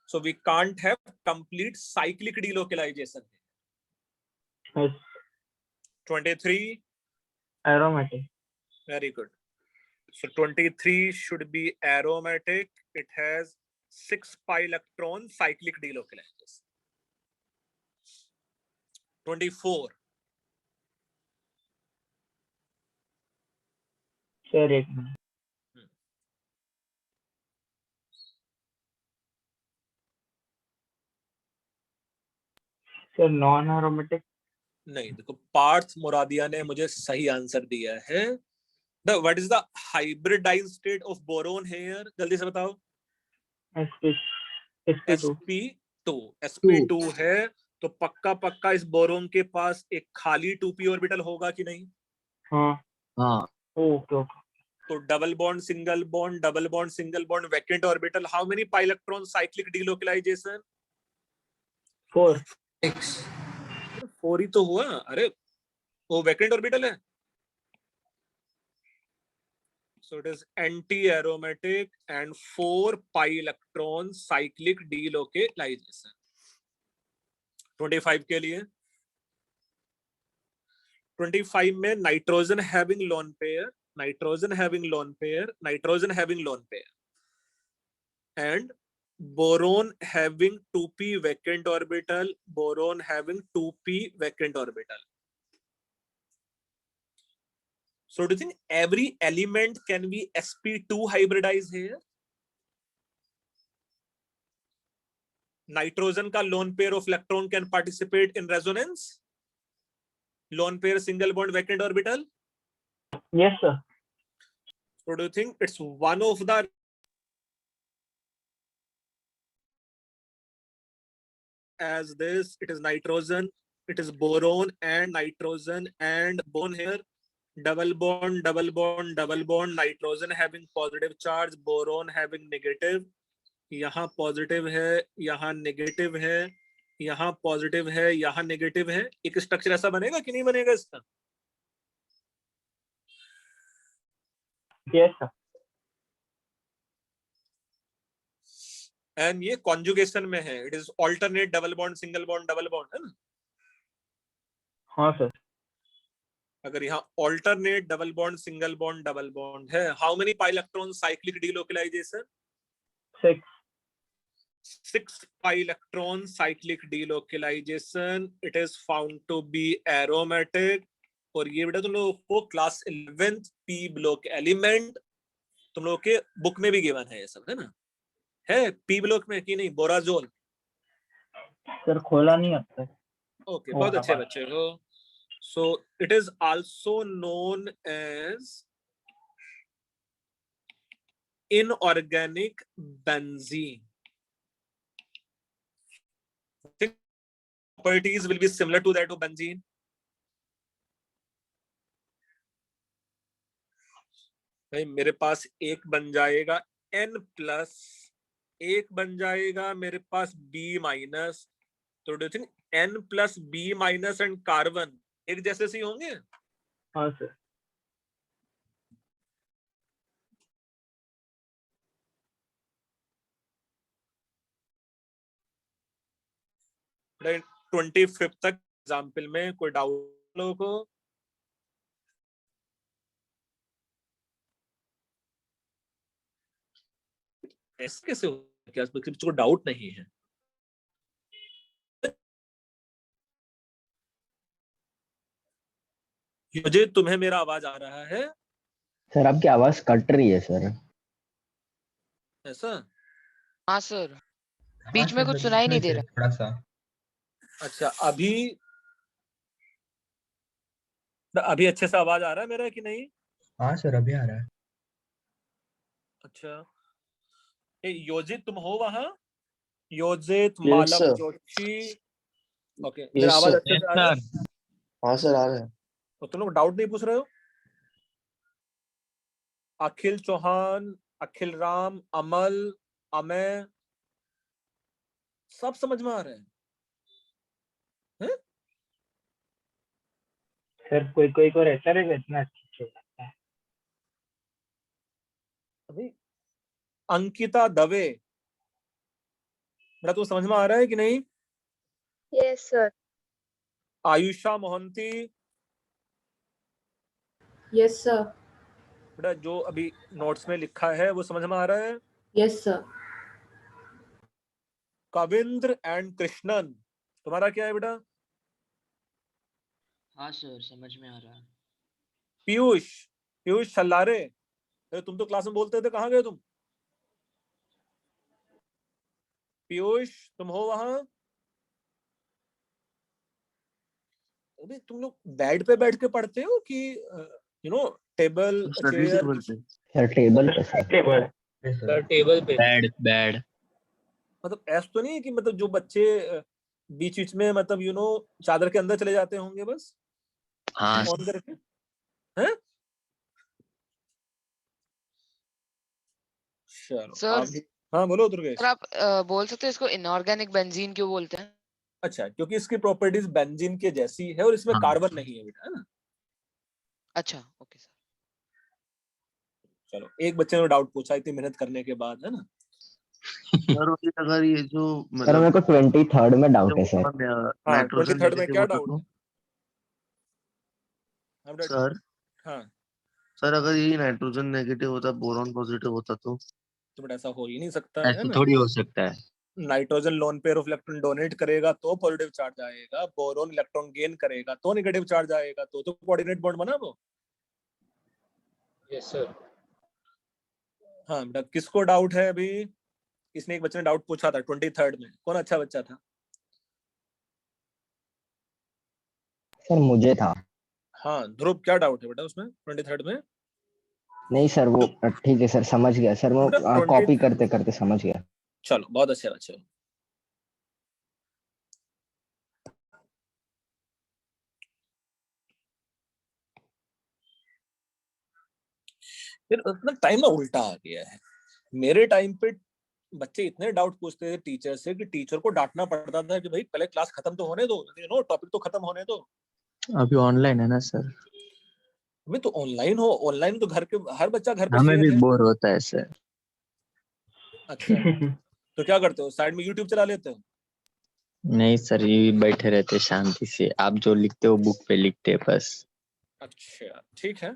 so we can't have complete cyclic delocalization. 23 aromatic. very good. So 23 should be aromatic. It has 6 pi electron cyclic delocalization. 24 sir एक मिनट। सर नॉन एरोमेटिक नहीं, देखो पार्थ मुरादिया ने मुझे सही आंसर दिया है। What is the hybridized state of boron here? जल्दी से बताओ। sp2 sp2 है, तो पक्का पक्का इस बोरोन के पास एक खाली 2p ऑर्बिटल होगा कि नहीं? हाँ हाँ ओके ओके। तो double bond single bond, double bond single bond, vacant orbital, how many pi electron cyclic delocalization? 4। 6 4 ही तो हुआ। अरे वो वैकेंट ऑर्बिटल है, so it is anti-aromatic and 4 pi electron cyclic delocalization. 25 के लिए 25 में nitrogen having lone pair, nitrogen having lone pair, nitrogen having lone pair and boron having 2p vacant orbital, boron having 2p vacant orbital. So do you think every element can be sp2 hybridized here? Nitrogen का lone pair of electron can participate in resonance? Lone pair single bond vacant orbital? Yes sir. So do you think it's one of the as this? It is nitrogen, it is boron and nitrogen and boron here. Double bond, double bond, double bond, nitrogen having positive charge, boron having negative. यहाँ positive है, यहाँ negative है, यहाँ positive है, यहाँ negative है। एक structure ऐसा बनेगा कि नहीं बनेगा इसका? Yes sir. एंड ये कॉन्जुगेशन में है, it is alternate double bond single bond double bond है ना? हाँ सर। अगर यहाँ alternate double bond single bond double bond है, how many pi electron cyclic delocalization? 6 pi electron cyclic delocalization. It is found to be aromatic. और ये बेटा तुम लोगों को class 11th p block element तुम लोगों के बुक में भी गिवन है, ये सब है ना? है p ब्लॉक में कि नहीं? बोराजोल सर खोला नहीं अब तक। ओके, बहुत अच्छे बच्चे हो। So it is also known as inorganic benzene. Properties will be similar to that of benzene. भाई मेरे पास एक बन जाएगा N प्लस, एक बन जाएगा मेरे पास B माइनस. तो do you think N plus B minus and carbon एक जैसे से होंगे? हाँ सर। राइट. 25 तक एग्जाम्पल में कोई डाउट लोगों को? ऐसे कैसे हो? क्या किसी को डाउट नहीं है? मुझे तुम्हें मेरा आवाज आ रहा है सर आपकी आवाज कट रही है सर। ऐसा? हाँ सर, बीच में कुछ सुनाई नहीं दे रहा। थोड़ा सा। अच्छा, अभी अभी अच्छे से आवाज आ रहा है मेरा कि नहीं? हाँ सर अभी आ रहा है। अच्छा, योजित तुम हो वहां? योजित, मालम जोशी। ओके, मेरा आवाज अच्छे से आ रहा है? हाँ सर आ रहा है। तो तुम लोग डाउट नहीं पूछ रहे हो? अखिल चौहान, अखिल राम, अमल, अमय, सब समझ में आ रहे हैं? सर कोई कोई को रहता है इतना अच्छा लगता है। अभी अंकिता दवे, मेरा तो समझ में आ रहा है कि नहीं? Yes, sir. Ayusha Mohanty, Yes, sir. बेटा जो अभी नोट्स में लिखा है वो समझ में आ रहा है? Yes, sir. Kavindra and Krishnan, तुम्हारा क्या है बेटा? हाँ सर समझ में आ रहा है। पीयूष, पीयूष छल्लारे, अरे तुम तो क्लास में बोलते थे, कहाँ गए तुम? पीयूष तुम हो वहां? अबे तुम लोग बेड पे बैठ के पढ़ते हो कि टेबल चेयर? सर टेबल पे सर। टेबल सर टेबल पे। बेड। मतलब ऐसा तो नहीं है कि मतलब जो बच्चे बीच बीच में मतलब चादर के अंदर चले जाते होंगे बस हाँ ऑन करके, हैं? चलो सर, आप, हाँ बोलो दुर्गेश। सर आप बोल सकते हो इसको इनऑर्गेनिक बेंजीन क्यों बोलते हैं? अच्छा, क्योंकि इसकी प्रॉपर्टीज बेंजीन के जैसी है और इसमें हाँ। कार्बन नहीं है बेटा, है ना? अच्छा, ओके सर। चलो, एक बच्चे ने डाउट पूछा इतनी मेहनत करने के बाद, है ना? सर अगर ये जो सर मेरे को 23rd में डाउट है सर। हाँ, 23rd में क्या डाउट है? हाँ बेटा, सर हाँ सर अगर ये नाइट्रोजन नेगेटिव होता बोरॉन पॉजिटिव होता तो बेटा ऐसा हो ही नहीं सकता, है ऐसे ना? थोड़ी हो सकता है। Nitrogen loan pair of electron donate करेगा तो पॉजिटिव चार्ज आएगा, बोरोन इलेक्ट्रॉन गेन करेगा तो नेगेटिव चार्ज आएगा, तो कोऑर्डिनेट बॉन्ड बना वो। Yes sir. हाँ बेटा, किसको डाउट है अभी? इसने एक बच्चे ने डाउट पूछा था 23rd में, कौन अच्छा बच्चा था? सर मुझे था। हाँ ध्रुव, क्या डाउट है बेटा उसमें 23rd में? नहीं सर वो ठीक है सर समझ गया सर वो बेटा, 20 कॉपी करते करते समझ गया। चलो बहुत अच्छे बच्चे हो। फिर अपना टाइम ना उल्टा आ गया है। मेरे टाइम पे बच्चे इतने डाउट पूछते थे टीचर से कि टीचर को डांटना पड़ता था कि भाई पहले क्लास खत्म तो होने दो, टॉपिक तो खत्म होने दो। अभी ऑनलाइन है ना सर, अभी तो ऑनलाइन हो, ऑनलाइन तो घर के हर बच्चा घर पे हमें शेयर भी है। बोर होता है सर। अच्छा, तो क्या करते हो, साइड में यूट्यूब चला लेते हो? नहीं सर, ये बैठे रहते शांति से, आप जो लिखते हो बुक पे लिखते बस। अच्छा ठीक है,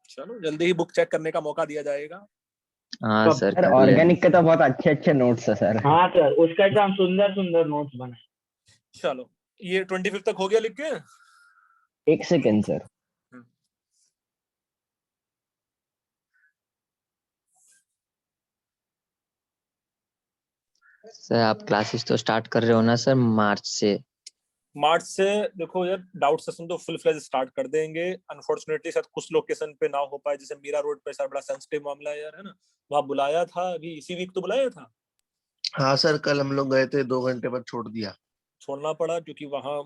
चलो जल्दी ही बुक चेक करने का मौका दिया जाएगा। हाँ सर सर कर लेना। ऑर्गेनिक के तो बहुत अच्छे अच्छे नोट्स है सर। हाँ सर उसका एकदम सुंदर सुंदर नोट्स बनाए। चलो ये 25 तक हो गया लिख के? एक सेकेंड सर। सर आप क्लासेस तो स्टार्ट कर रहे हो ना सर मार्च से? मार्च से देखो यार, डाउट सेशन तो फुल फ्लेज स्टार्ट कर देंगे। अनफॉर्चुनेटली शायद कुछ लोकेशन पे ना हो पाए, जैसे मीरा रोड पे सर बड़ा सेंसिटिव मामला है यार, है ना? वहां बुलाया था, अभी इसी वीक तो बुलाया था। हाँ सर कल हम लोग गए थे 2 घंटे बाद छोड़ दिया। छोड़ना पड़ा क्योंकि वहां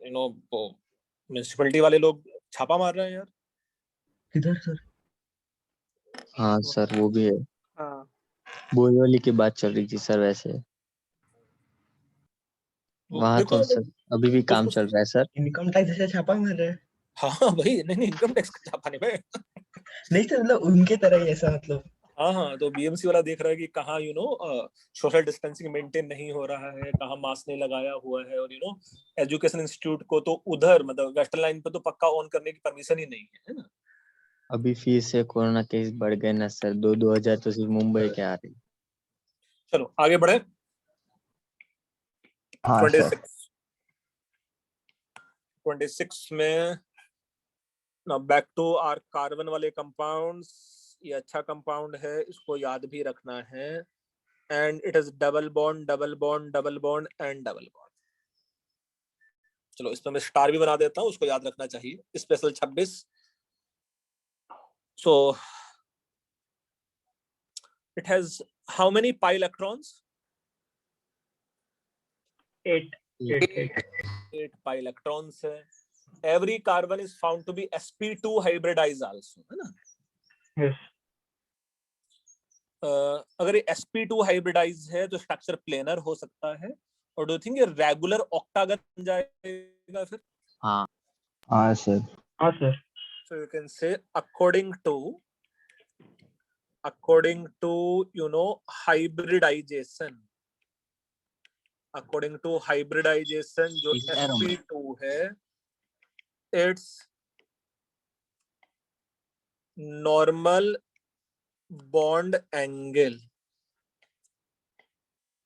म्यूनिसिपैलिटी वाले लोग छापा मार रहे हैं यार। किधर सर? हाँ सर वो भी है, हाँ बोरीवली की बात चल रही थी सर वैसे। वहाँ देखो तो सर अभी भी काम उसको, चल रहा है सर। इनकम टैक्स से छापा मार रहे हैं। हाँ भाई, नहीं इनकम टैक्स का छापा नहीं भाई। नहीं सर मतलब उनके तरह ही ऐसा मतलब। हाँ हाँ, तो बीएमसी वाला देख रहा है कि कहाँ सोशल डिस्टेंसिंग मेंटेन नहीं हो रहा है, कहाँ मास्क नहीं लगाया हुआ है, और एजुकेशन इंस्टीट्यूट को तो उधर मतलब वेस्टर्न लाइन पे तो पक्का ऑन करने की परमिशन ही नहीं है ना? अभी फिर से कोरोना केस बढ़ गए ना सर, 2-2 हजार तो सिर्फ मुंबई के आ रहे। चलो आगे बढ़े। हाँ सर 26 में now back to our carbon वाले कंपाउंड्स। ये अच्छा कंपाउंड है, इसको याद भी रखना है। And it is double bond double bond double bond and double bond. चलो इसमें मैं स्टार भी बना देता हूँ, उसको याद रखना चाहिए। Special 26। So it has how many pi electrons? 8 pi electrons है। Every carbon is found to be sp2 hybridized also, है ना? Yes. अगर ये sp2 hybridized है तो स्ट्रक्चर प्लेनर हो सकता है। और डू यू थिंक ये रेगुलर ऑक्टागन बन जाएगा फिर? हाँ sir. So you can say according to hybridization, according to hybridization जो sp2 है, its normal bond angle,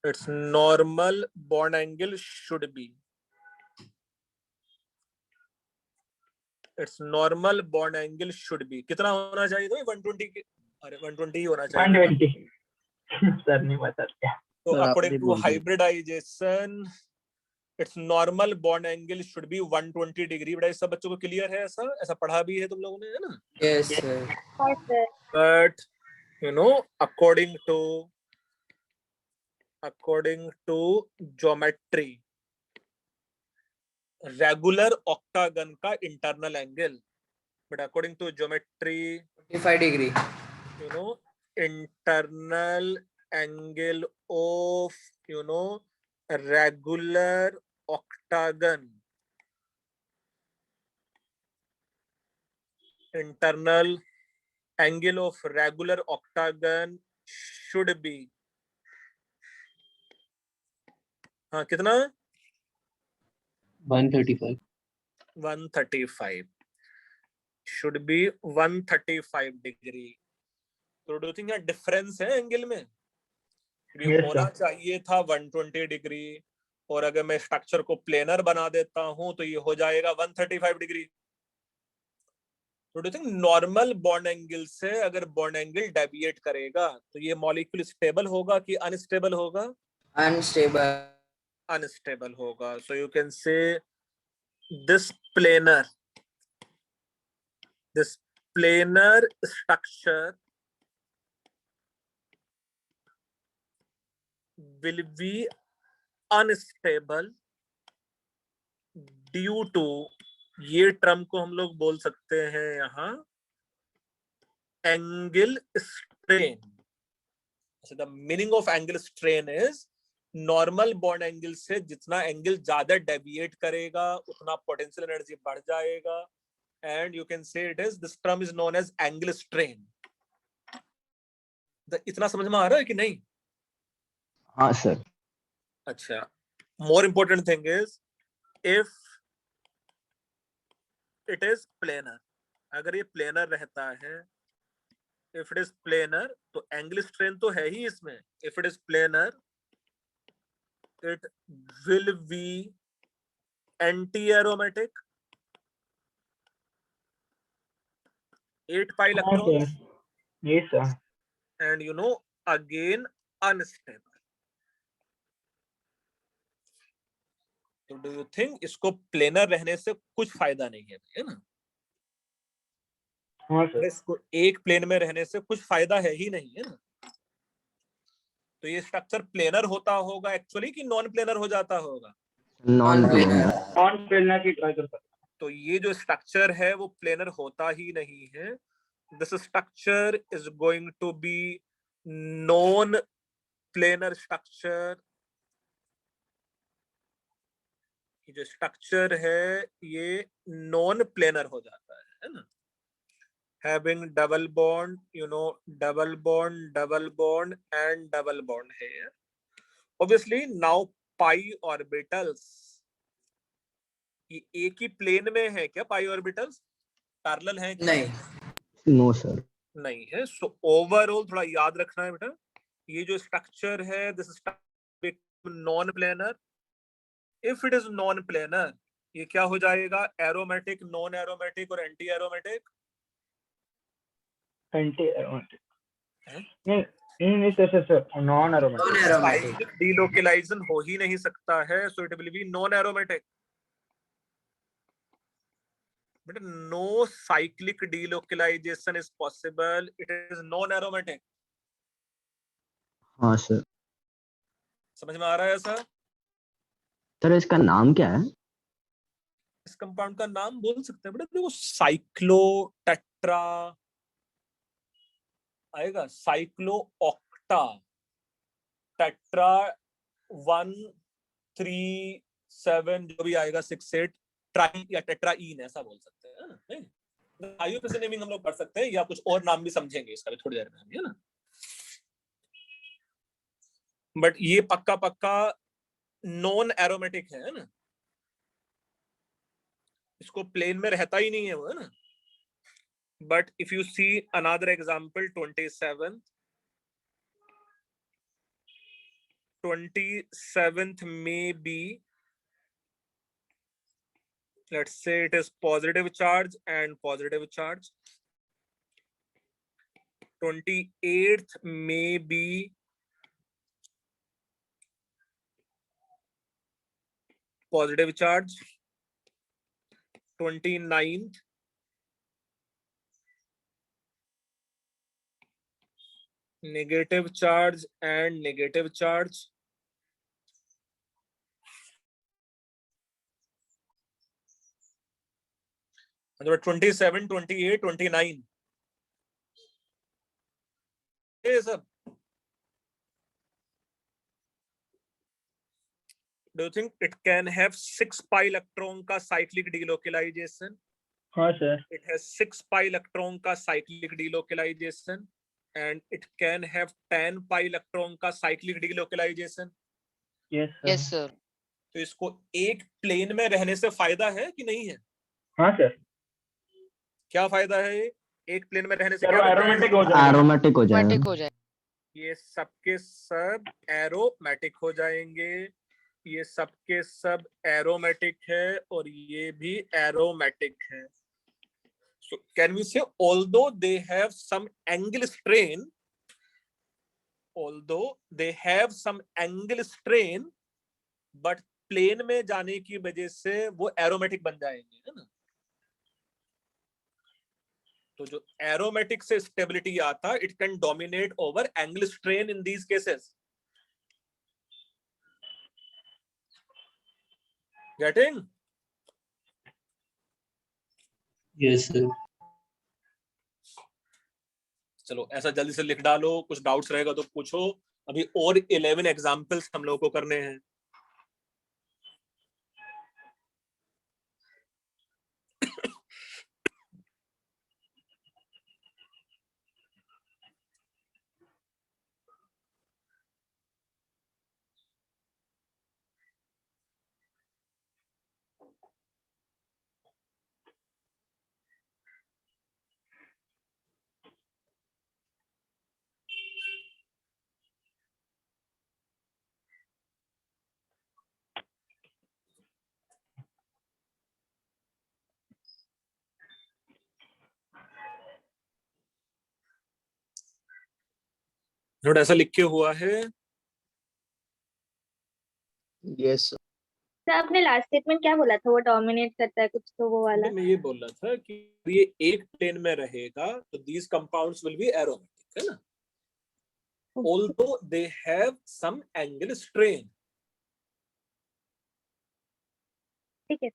its normal bond angle should be, its normal bond angle should be कितना होना चाहिए? तो 120 के, अरे 120 ही होना चाहिए। 120 सर नहीं बता क्या। तो सर, according आपने to बोल दिया। hybridization its normal bond angle should be 120 degree. बेटा सब बच्चों को क्लियर है? ऐसा पढ़ा भी है तुम लोगों ने, है ना? Yes, sir. Yes, sir. But according to geometry, regular octagon का internal angle, but according to geometry 45 degree. internal angle of regular octagon, internal angle of regular octagon should be कितना? 135. 135 should be 135 डिग्री। तो do think यहाँ difference है angle में? Yes, होना sir. चाहिए था 120 degree, और अगर मैं स्ट्रक्चर को प्लेनर बना देता हूं तो ये हो जाएगा 135 डिग्री। तो do think normal bond angle से अगर बॉन्ड एंगल डेविएट करेगा तो ये मॉलिक्यूल स्टेबल होगा कि अनस्टेबल होगा? Unstable. अनस्टेबल होगा। सो यू कैन से this planar structure will be unstable due to, ये टर्म को हम लोग बोल सकते हैं यहाँ angle strain. The meaning of angle strain is normal bond angle से जितना एंगल ज्यादा डेविएट करेगा उतना पोटेंशियल एनर्जी बढ़ जाएगा। And you can say it is, this term is known as angle strain. इतना समझ में आ रहा है कि नहीं? हाँ सर। अच्छा, more important thing is if it is planar, अगर ये प्लेनर रहता है, इफ इट इज प्लेनर तो एंगल स्ट्रेन तो है ही इसमें। If it is planar it will be anti-aromatic, 8 pi electrons, Yes, sir. and again unstable. तो do you think इसको प्लेनर रहने से कुछ फायदा नहीं है ना? हाँ सर। इसको एक प्लेन में रहने से कुछ फायदा है ही नहीं, है ना? तो ये स्ट्रक्चर प्लेनर होता होगा एक्चुअली कि नॉन प्लेनर हो जाता होगा? Non planar. नॉन प्लेनर की ट्राई कर सकते। तो ये जो स्ट्रक्चर है वो प्लेनर होता ही नहीं है। This structure is going to be non planar structure. जो स्ट्रक्चर है ये नॉन प्लेनर हो जाता है ना? having double bond, double bond and double bond here. Obviously now pi orbitals, ये एक ही प्लेन में है क्या? pi orbitals पैरेलल है क्या? नहीं। No sir. नहीं है। सो ओवरऑल थोड़ा याद रखना है बेटा, ये जो स्ट्रक्चर है this non planar. If it is non planar ये क्या हो जाएगा? एरोमेटिक, नॉन एरोमेटिक और एंटी एरोमेटिक। एंटी एरोमेटिक नहीं sir non aromatic. Cyclic delocalisation हो ही नहीं सकता है, so it will be non aromatic. But no cyclic delocalization is possible. It is non-aromatic. हाँ सर। समझ में आ रहा है सर? सर इसका नाम क्या है? इस कंपाउंड का नाम बोल सकते हैं बेटा, देखो साइक्लो टेट्रा आएगा, साइक्लो ऑक्टा टेट्रा 137 जो भी आएगा 6-8 ट्राई या टेट्राईन ऐसा बोल सकते हैं ना। नहीं आईयूपीएसी नेमिंग हम लोग कर सकते हैं, या कुछ और नाम भी समझेंगे इसका भी थोड़ी देर में, है ना। बट ये पक्का पक्का नॉन एरोमेटिक है ना, इसको प्लेन में रहता ही नहीं है वो, है ना। But if you see another example 27th may be, let's say it is positive charge and positive charge. 28th may be positive charge. 29th negative charge and negative charge. मतलब 27, 28, 29 ये सब। Do you think it can have 6 pi electron का cyclic delocalization? हाँ sir. It has 6 pi electron का cyclic delocalization and it can have 10 pi electron का cyclic delocalization. Yes sir. तो इसको एक प्लेन में रहने से फायदा है कि नहीं है? हाँ सर। क्या फायदा है एक प्लेन में रहने से? सर क्या एरोमेटिक हो जाएगा। एरोमेटिक हो जाएगा। एरोमेटिक हो जाए। ये सबके सब एरोमेटिक हो जाएंगे, ये सबके सब एरोमेटिक है और ये भी एरोमेटिक है। So can we say although they have some angle strain, but plane में जाने की वजह से वो एरोमेटिक बन जाएंगे, है ना। तो जो एरोमेटिक से स्टेबिलिटी आता, it can dominate over angle strain in these cases. Getting? Yes sir. चलो ऐसा जल्दी से लिख डालो, कुछ डाउट्स रहेगा तो पूछो। अभी और 11 एग्जांपल्स हम लोगों को करने हैं। नोट ऐसा लिख के हुआ है। यस सर आपने लास्ट स्टेटमेंट क्या बोला था, वो डोमिनेट करता है कुछ तो वो वाला? मैं ये बोल रहा था कि ये एक प्लेन में रहेगा तो these compounds will be aromatic, है ना। Although they have some angle strain. ठीक है।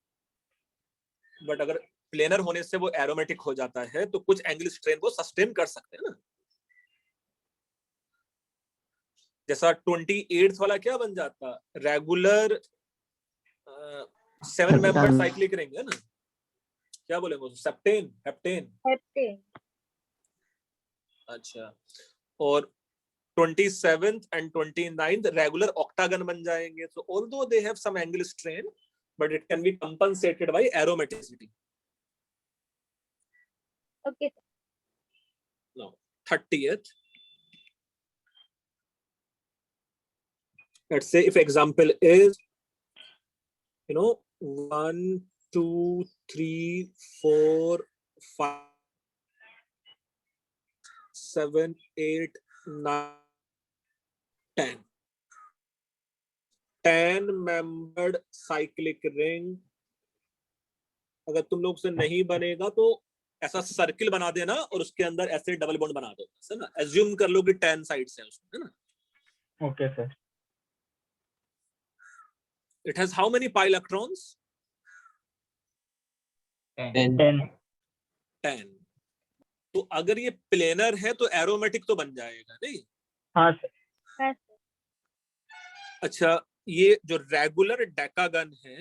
बट अगर प्लेनर होने से वो एरोमेटिक हो जाता है तो कुछ एंगल स्ट्रेन को सस्टेन कर सकते हैं ना। जैसा 28th वाला क्या बन जाता, रेगुलर 7 मेंबर साइक्लिक रिंग, है ना। क्या बोलेंगे उसको? सेप्टेन, हेप्टेन। अच्छा, और 27th and 29th regular octagon बन जाएंगे। So although they have some angle strain, but it can be compensated by aromaticity. Okay. Now 30th, let's say if example is 1 2 3 4 5 7 8 9 10 10 membered cyclic ring. अगर तुम लोग से नहीं बनेगा तो ऐसा सर्किल बना देना और उसके अंदर ऐसे डबल बॉन्ड बना दो, है ना। एज्यूम कर लो कि 10 साइड्स हैं उसमें, है ना। Okay sir. It has how many pi electrons? 10। 10। तो अगर ये प्लेनर है तो एरोमेटिक तो बन जाएगा नहीं? हाँ सर। हाँ सर। अच्छा, ये जो रेगुलर डेकागन है,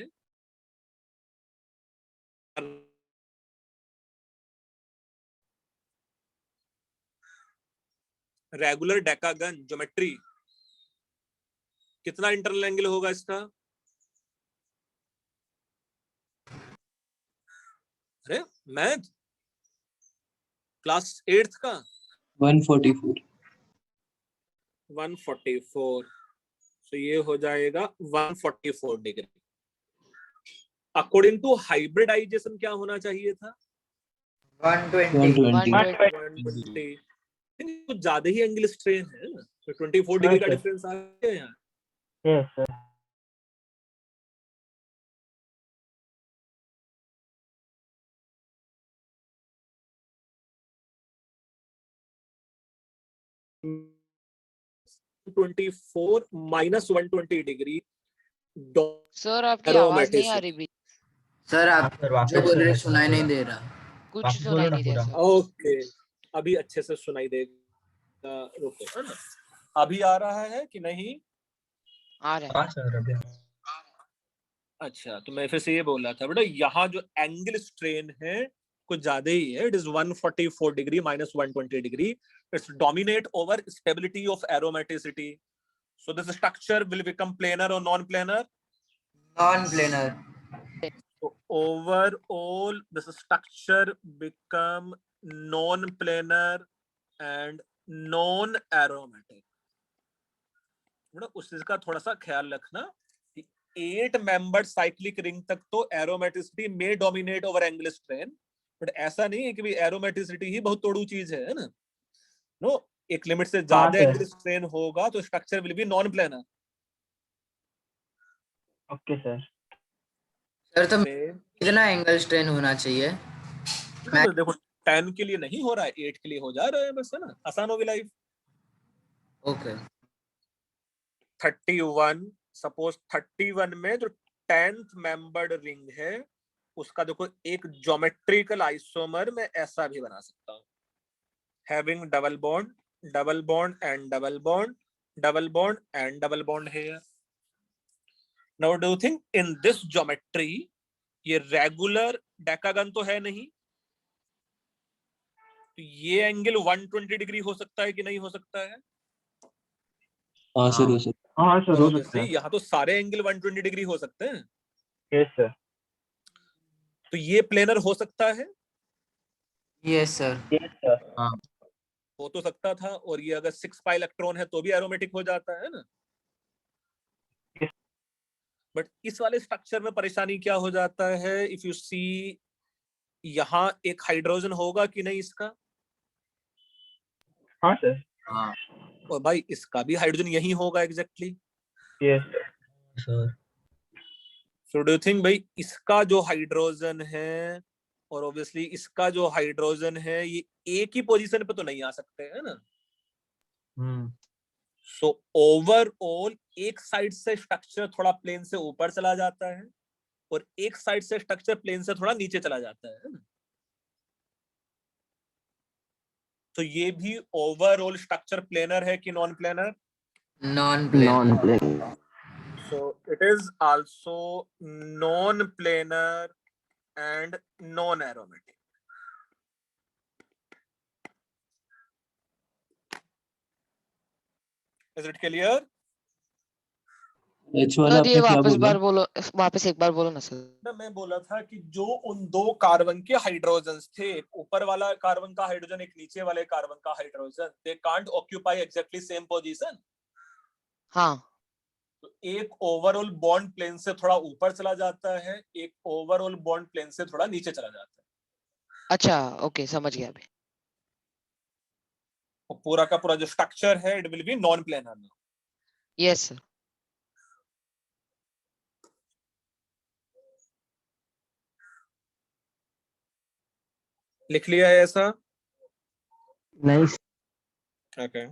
रेगुलर डेकागन ज्योमेट्री, कितना इंटरनल एंगल होगा इसका? अरे मैथ क्लास 8th का 144। 144, तो ये हो जाएगा 144 डिग्री। अकॉर्डिंग टू हाइब्रिडाइजेशन क्या होना चाहिए था? 120। 120। कुछ ज्यादा ही एंगल स्ट्रेन है ना, तो 24 डिग्री का सर। डिफरेंस आ गया यहाँ। Yes sir. Twenty four minus 120 degree sir आपकी आवाज नहीं आ रही भी, सर आप जो बोल रहे सुनाई नहीं दे रहा। कुछ सुनाई नहीं दिया सर। ओके, अभी अच्छे से सुनाई देगा, रुको, है ना। अभी आ रहा है कि नहीं? आ रहा है। अच्छा, तो मैं फिर से ये बोल रहा था बेटा, यहाँ जो एंगल स्ट्रेन है कुछ ज्यादा ही है। It is 144 degree minus 120 degree. It's dominate over stability of aromaticity. So this structure will become planar or non-planar? Non-planar. So overall, this structure become non-planar and non-aromatic. मतलब उस चीज का थोड़ा सा ख्याल रखना कि 8 मेंबर्ड साइक्लिक रिंग तक तो एरोमेटिसिटी में dominate over angle strain, but ऐसा नहीं है कि भाई एरोमेटिसिटी ही बहुत तोड़ू चीज है ना। नो, एक लिमिट से ज्यादा सर। एंगल स्ट्रेन होगा तो structure will be non planar. Okay sir. Sir तो कितना एंगल स्ट्रेन होना चाहिए? तो देखो 10 के लिए नहीं हो रहा है, 8 के लिए हो जा रहा है बस, है ना। आसान होगी लाइफ। ओके। 31, सपोज 31 में जो 10th मेंबर्ड रिंग है उसका देखो एक ज्योमेट्रिकल आइसोमर मैं ऐसा भी बना सकता हूँ, having double bond and double bond, double bond and double bond है। Now do you think in this geometry ये रेगुलर डेकागन तो है नहीं, तो ये एंगल 120 डिग्री हो सकता है कि नहीं हो सकता है? हाँ सर, हो सकता हाँ सर, हो सकता है। यहाँ तो सारे एंगल 120 डिग्री हो सकते हैं। Yes sir. तो ये प्लेनर हो सकता है? Yes sir. Yes sir. हो तो सकता था, और ये अगर 6 पाई इलेक्ट्रॉन है तो भी एरोमेटिक हो जाता है ना। Yes. बट इस वाले स्ट्रक्चर में परेशानी क्या हो जाता है, इफ यू सी यहाँ एक हाइड्रोजन होगा कि नहीं इसका? हाँ सर। और भाई इसका भी हाइड्रोजन यही होगा exactly. Yes sir. So do you think भाई इसका जो हाइड्रोजन है और ऑब्वियसली इसका जो हाइड्रोजन है ये एक ही पोजीशन पे तो नहीं आ सकते, है ना। सो ओवरऑल एक साइड से स्ट्रक्चर थोड़ा प्लेन से ऊपर चला जाता है और एक साइड से स्ट्रक्चर प्लेन से थोड़ा नीचे चला जाता है ना। तो ये भी ओवरऑल स्ट्रक्चर प्लेनर है कि non planar? Non-planar. So it is also non-planar and non-aromatic. Is it clear? है। H वाला सर ये आपने क्या वापस बोला? बार बोलो, वापस एक बार बोलो ना सर। ना मैं बोला था कि जो उन दो कार्बन के हाइड्रोजन्स थे, ऊपर वाला कार्बन का हाइड्रोजन एक नीचे वाले कार्बन का hydrogen, they can't occupy exactly same position. हाँ तो एक ओवरऑल बॉन्ड प्लेन से थोड़ा ऊपर चला जाता है, एक ओवरऑल बॉन्ड प्लेन से थोड़ा नीचे चला जाता है। अच्छा, ओके, समझ गया अभी। और पूरा का पूरा जो स्ट्रक्चर है it will be non planar. Yes sir. लिख लिया है ऐसा? नहीं okay.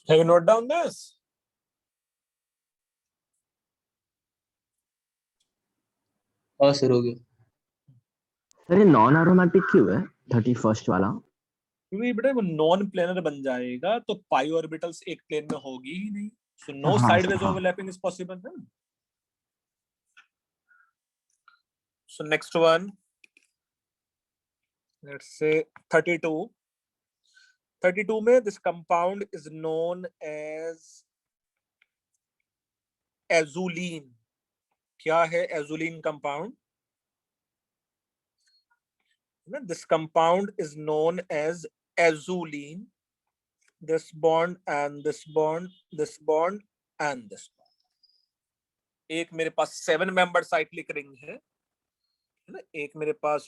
Have you note down this? और शुरू हो गया। सर ये नॉन एरोमेटिक क्यों है 31st वाला? क्योंकि बेटा वो नॉन प्लेनर बन जाएगा तो पाई ऑर्बिटल्स एक प्लेन में होगी ही नहीं, so no sideways overlapping is possible है। So next one, let's say 32 में this compound is known as azulene. क्या है azulene compound? This compound is known as azulene. This bond and this bond, this bond and this bond. एक मेरे पास 7 membered cyclic ring है ना, एक मेरे पास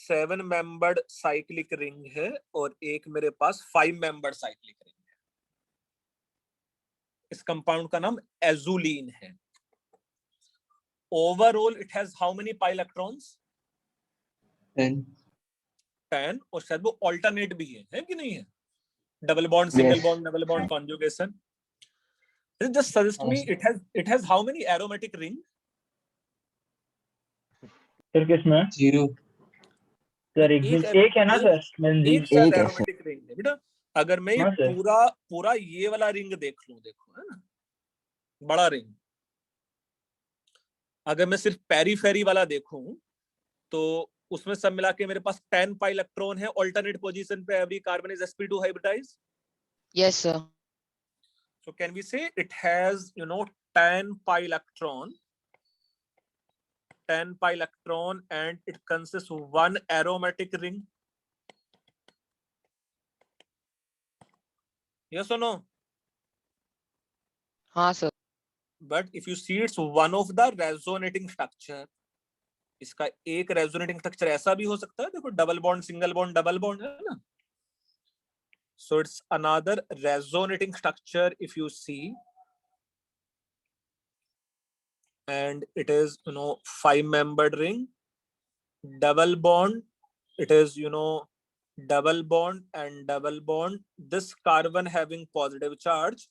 7 membered cyclic ring है और एक मेरे पास 5 membered cyclic ring है। इस कंपाउंड का नाम एजुलीन है। Overall it has how many pi electrons? 10। और शायद वो ऑल्टरनेट भी है कि नहीं है? Double bond, single bond, double bond conjugation. Just suggest me, it has how many aromatic ring? फिर किसमें? 0 सर एक है ना सर, एक एरोमेटिक रिंग है बेटा। अगर मैं ये पूरा ये वाला रिंग देख लूं, देखो है ना, बड़ा रिंग। अगर मैं सिर्फ पेरीफेरी वाला देखूं तो उसमें सब मिला के मेरे पास 10 पाई इलेक्ट्रॉन है ऑल्टरनेट पोजीशन पे। Every carbon is sp2 hybridised. Yes sir. So can we say it has 10 pi electron and it consists of one aromatic ring? Yes or no? हाँ sir. But if you see it's one of the resonating structure. इसका एक resonating structure ऐसा भी हो सकता है, देखो double bond, single bond, double bond है ना। So it's another resonating structure if you see, and it is 5 membered ring, double bond. It is double bond and double bond. This carbon having positive charge,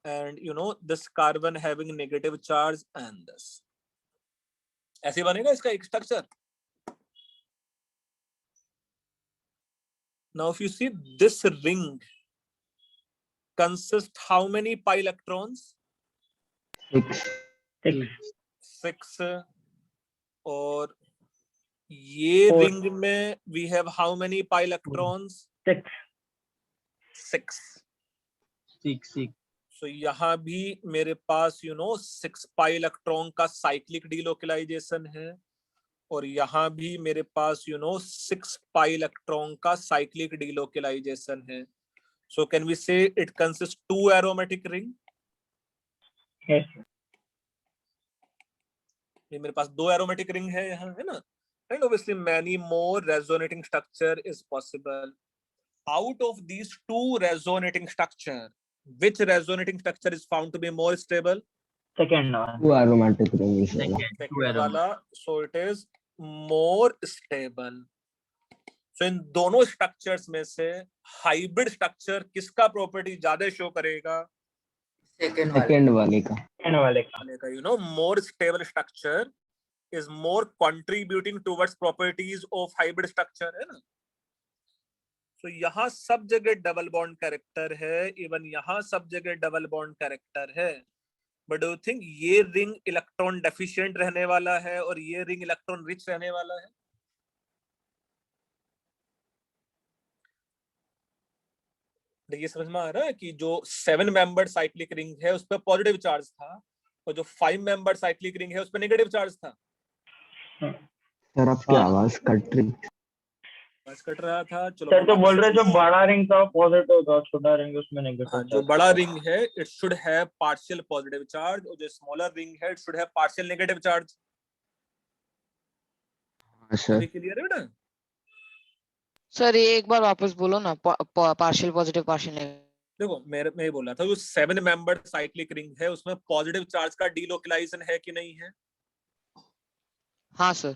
and this carbon having negative charge, and this. ऐसे बनेगा इसका एक structure. Now if you see this ring consists how many pi electrons? 6। और ये ring में we have how many pi electrons? 6। So यहाँ भी मेरे पास 6 पाई इलेक्ट्रॉन का साइक्लिक डीलोकलाइजेशन है और यहाँ भी मेरे पास 6 पाई इलेक्ट्रॉन का साइक्लिक डीलोकलाइजेशन है। So can we say it consists 2 aromatic ring? Yes. ये मेरे पास 2 aromatic ring है यहाँ, है ना? And obviously many more resonating structure is possible. Out of these 2 resonating structure, which resonating structure is found to be more stable? Second one. Two aromatic rings वाला। Second वाला, so it is more stable. So इन दोनों structures में से hybrid structure किसका property ज्यादा show करेगा? Second वाले का। सेकंड वाले का। You know, more stable structure is more contributing towards properties of hybrid structure, है ना? So यहाँ सब जगह डबल बॉन्ड कैरेक्टर है, इवन यहाँ सब जगह डबल बॉन्ड कैरेक्टर है, बट डू यू थिंक ये रिंग इलेक्ट्रॉन डेफिशिएंट रहने वाला है और ये रिंग इलेक्ट्रॉन रिच रहने वाला है? ये समझ में आ रहा है कि जो 7 मेंबर साइक्लिक रिंग है उस पर पॉजिटिव चार्ज था और जो 5 मेंबर साइक्लिक रिंग है उस पर नेगेटिव चार्ज था। सर आपकी आवाज कट रही। बस कट रहा था। चलो सर तो बोल रहे जो बड़ा रिंग था पॉजिटिव था, छोटा रिंग उसमें नेगेटिव। हाँ, जो बड़ा रिंग है it should have partial positive charge और जो स्मॉलर रिंग है it should have partial negative charge. Sir clear है बेटा? सर ये एक बार वापस बोलो ना, पार्शियल पॉजिटिव पार्शियल नेगेटिव। देखो मैं ये बोला था जो 7 मेंबर साइक्लिक रिंग है उसमें पॉजिटिव चार्ज का डीलोकलाइजेशन है कि नहीं है? हाँ सर।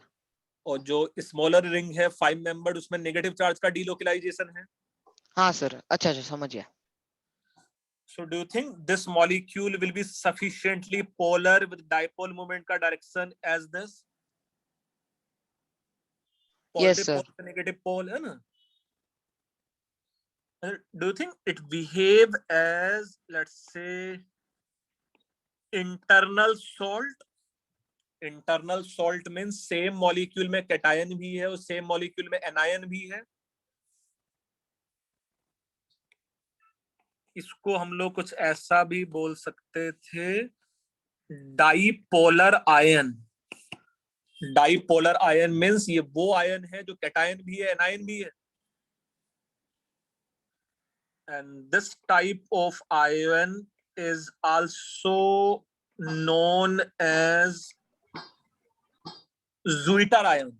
और जो स्मॉलर रिंग है 5 मेंबर उसमें नेगेटिव चार्ज का डीलोकलाइजेशन है। हाँ सर, अच्छा समझ गया। So do you think this molecule will be sufficiently polar with dipole moment का direction as this? Yes Positive sir. pole, negative pole है ना? Do you think it behave as, let's say, internal salt? Internal salt means same molecule में cation भी है और same molecule में anion भी है। इसको हम लोग कुछ ऐसा भी बोल सकते थे, dipolar ion. Dipolar ion means ये वो आयन है जो कैटायन भी है एनायन भी है। And this type of ion is also known as zwitter ion.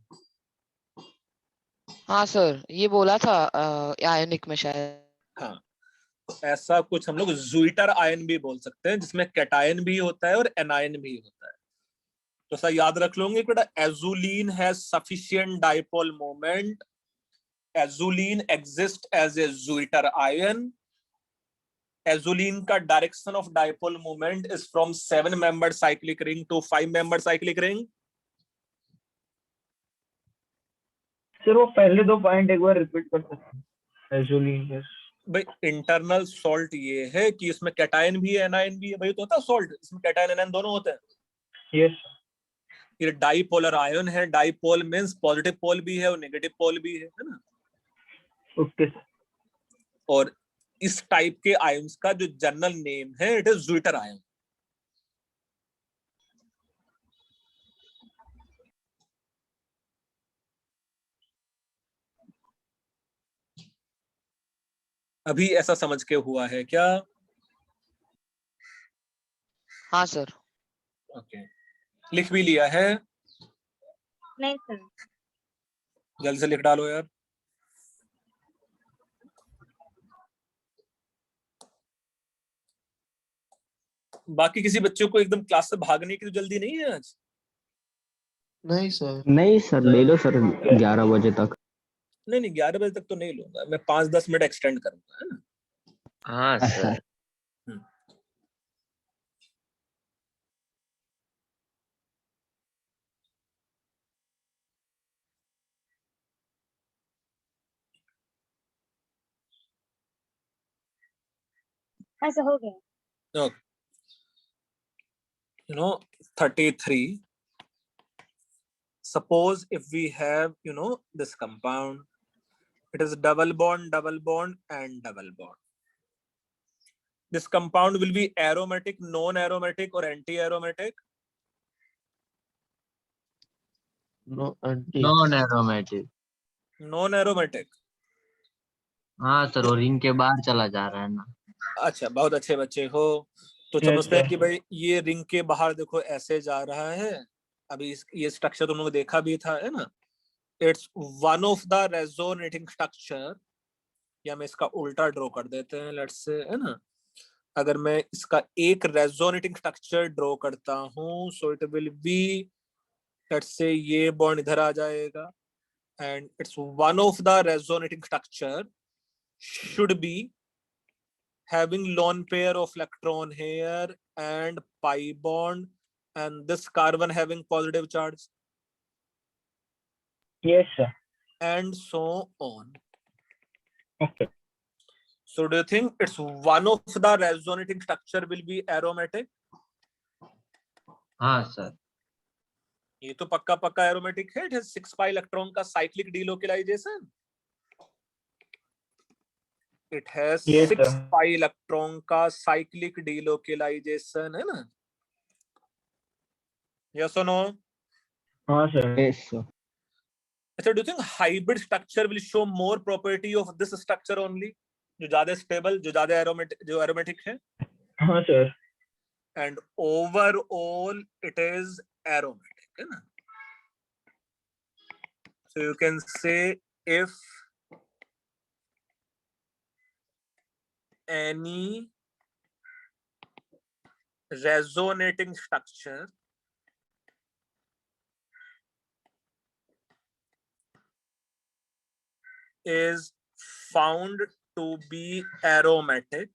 हाँ सर, ये बोला था आयनिक में शायद। हाँ, ऐसा कुछ हम लोग ज़ुइटर आयन भी बोल सकते हैं जिसमें कैटायन भी होता है और एनायन भी होता है। तो सर याद रख लोगे बेटा, azulene has sufficient dipole moment, azulene exist as a zwitter ion. Azulene का direction of dipole moment is from 7 member cyclic ring to 5 member cyclic ring. Sir वो पहले दो पॉइंट एक बार रिपीट कर सकते हैं? एजुलीन भाई इंटरनल सॉल्ट ये है कि इसमें कैटायन भी है एनायन भी है। भाई तो होता है सॉल्ट, इसमें कैटायन एनायन दोनों होते हैं। यस। ये डाइपोलर आयन है, डाइपोल मींस पॉजिटिव पोल भी है और नेगेटिव पोल भी है ना? Okay sir. और इस टाइप के आयंस का जो जनरल नेम है इट इज ज़ुइटर आयन। अभी ऐसा समझ के हुआ है क्या? हाँ सर। ओके, लिख भी लिया है? नहीं सर। जल्द से लिख डालो यार। बाकी किसी बच्चों को एकदम क्लास से भागने की तो जल्दी नहीं है आज? नहीं सर। नहीं सर, ले लो सर 11 बजे तक। नहीं 11 बजे तक तो नहीं लूंगा मैं, 5-10 मिनट एक्सटेंड करूंगा, है ना? हाँ सर। ऐसा हो गया। Okay. 33. Suppose if we have this compound, it is double bond and double bond. This compound will be aromatic, non-aromatic or anti-aromatic? No, anti. Non aromatic. Non-aromatic. हाँ सर, वो ring के बाहर चला जा रहा है ना। अच्छा, बहुत अच्छे बच्चे हो। तो समझते हैं कि भाई ये रिंग के बाहर देखो ऐसे जा रहा है। अभी ये स्ट्रक्चर तुम लोगों ने देखा भी था, है ना? It's one of the resonating structure, या मैं इसका उल्टा ड्रॉ कर देते हैं लेट्स से, है ना? अगर मैं इसका एक रेजोनेटिंग स्ट्रक्चर ड्रॉ करता हूं, so it will be, let's say ये बॉन्ड इधर आ जाएगा, and it's one of the resonating structure should be having lone pair of electron here and pi bond and this carbon having positive charge Yes, sir. and so on. Okay. So do you think it's one of the resonating structure will be aromatic? हाँ sir. ये तो पक्का पक्का aromatic है. It has 6 pi electron का cyclic delocalization. It has Yes, 6 sir. pi electron का cyclic delocalization है ना? Yes or no? हाँ sir. Yes, sir. अच्छा, do you think hybrid structure will show more property of this structure only? जो ज्यादा stable, जो ज्यादा aromatic, जो aromatic है? हाँ sir. And overall it is aromatic, है ना? So you can say if any resonating structure is found to be aromatic,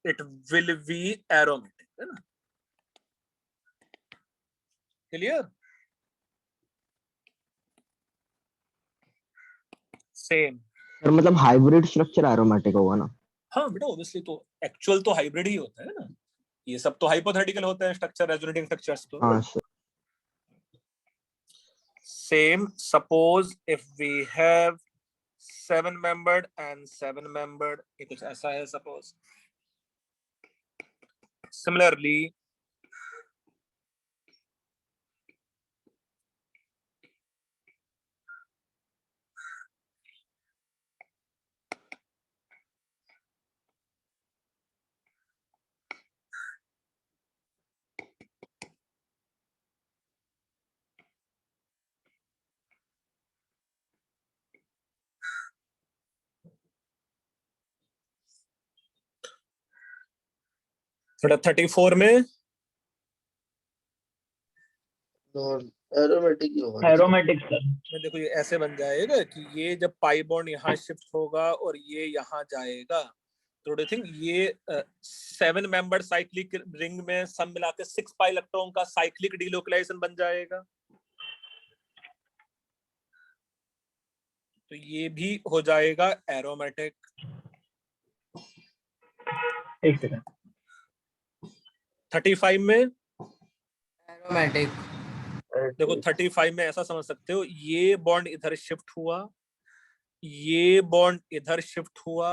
it will be aromatic, है ना? Clear? Same. सर मतलब हाइब्रिड स्ट्रक्चर एरोमेटिक होगा ना? हाँ बेटा, ऑब्वियसली तो एक्चुअल तो हाइब्रिड ही होता है ना. ये सब तो हाइपोथेटिकल होता है स्ट्रक्चर, रेजोनेटिंग स्ट्रक्चर्स तो. हाँ sir. Same. Suppose if we have 7-membered and 7-membered, ये कुछ ऐसा है suppose. Similarly, थोड़ा 34 में एरोमेटिक ही होगा. Aromatic sir. में देखो ये ऐसे बन जाएगा कि ये जब पाई बॉन्ड यहाँ शिफ्ट होगा और ये यहाँ जाएगा, तो डू यू थिंक ये 7-membered साइक्लिक रिंग में सब मिला के 6 पाई इलेक्ट्रॉन का साइक्लिक डिलोकलाइजेशन बन जाएगा? तो ये भी हो जाएगा एरोमेटिक. एक सेकंड. 35 में एरोमेटिक. देखो 35 में ऐसा समझ सकते हो, ये बॉन्ड इधर शिफ्ट हुआ, ये बॉन्ड इधर शिफ्ट हुआ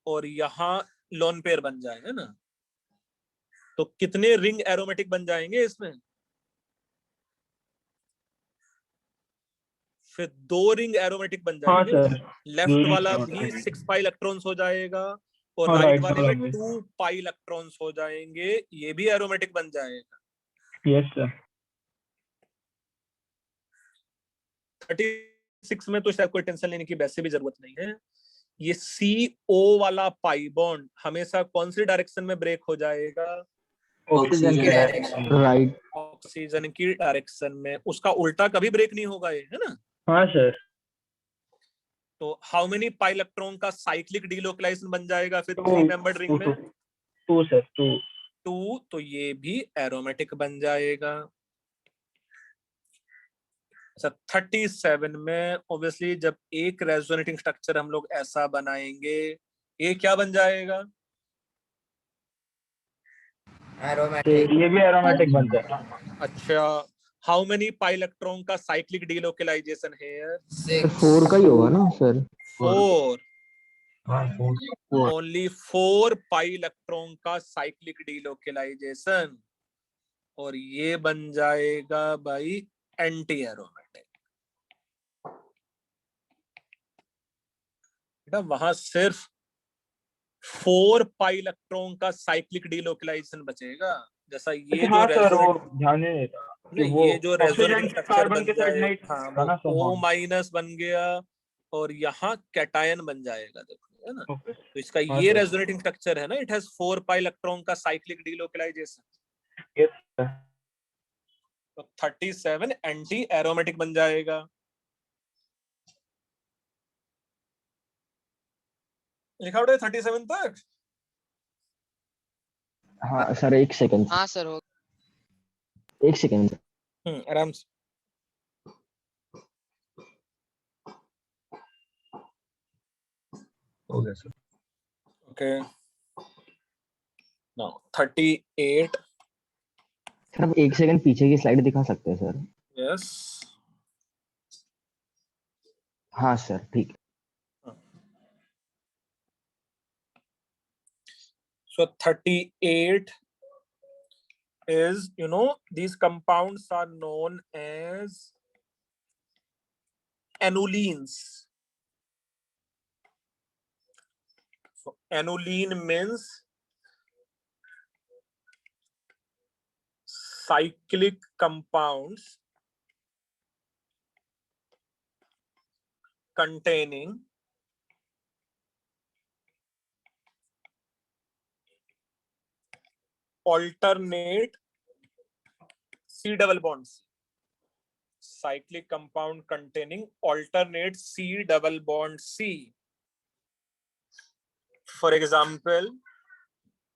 और यहाँ लोन पेयर बन जाएगा ना, तो कितने रिंग एरोमेटिक बन जाएंगे इसमें? फिर 2 रिंग एरोमेटिक बन हाँ जाएंगे. सर. लेफ्ट वाला भी 6 पाई इलेक्ट्रॉन्स हो जाएगा और और राइट right वाले वाला में भी. 2 पाई इलेक्ट्रॉन्स हो जाएंगे, ये भी एरोमेटिक बन जाएगा. Yes sir. 36 में तो शायद कोई टेंशन लेने की वैसे भी जरूरत नहीं है. ये CO वाला पाई बॉन्ड हमेशा कौन सी डायरेक्शन में ब्रेक हो जाएगा? Oxygen की डायरेक्शन. राइट. ऑक्सीजन की डायरेक्शन में. उसका उल्टा कभी ब्रेक नहीं होगा ये, है ना? हाँ सर. तो हाउ मेनी पाई इलेक्ट्रॉन का साइक्लिक डिलोकलाइजेशन बन जाएगा फिर 2 3-membered रिंग में? 2 सर. 2. तो ये भी एरोमेटिक बन जाएगा. अच्छा 37 में ऑब्वियसली जब एक रेजोनेटिंग स्ट्रक्चर हम लोग ऐसा बनाएंगे, ये क्या बन जाएगा? एरोमेटिक. ये भी एरोमेटिक बनता है. अच्छा, हाउ मेनी पाई इलेक्ट्रॉन का साइक्लिक डिलोकलाइजेशन है? 4 का ही होगा ना सर? 4. ओनली 4 पाई इलेक्ट्रॉन का साइक्लिक डिलोकलाइजेशन और ये बन जाएगा भाई एंटी एरोमेटिक. बेटा वहां सिर्फ 4 पाई इलेक्ट्रॉन का साइक्लिक डिलोकलाइजेशन बचेगा. जैसा ये हाँ जो सर, वो रेजोनेंट, ध्यान नहीं देता कि नहीं, वो ये जो रेजोनेटिंग ऑक्सीजन स्ट्रक्चर कार्बन बन के साइड जाए, नहीं हाँ था ना वो सर. O- बन गया और यहाँ कैटायन बन जाएगा, देखो है ना। ओके तो इसका हाँ ये सर रेजोनेटिंग स्ट्रक्चर है ना, इट हैज 4 पाई इलेक्ट्रॉन का साइक्लिक डीलोकलाइजेशन। यस सर तो 37 एंटी एरोमेटिक बन जाएगा। लिखा हुआ है 37 तक। हाँ सर एक सेकंड हाँ सर हो एक सेकंड आराम से। हो गया सर ओके नाउ 38 सर आप एक सेकंड पीछे की स्लाइड दिखा सकते हैं सर? यस हाँ सर ठीक है। so 38 is, you know, these compounds are known as annulenes. So annuline means cyclic compounds containing alternate C double bonds. Cyclic compound containing alternate C double bond C. For example,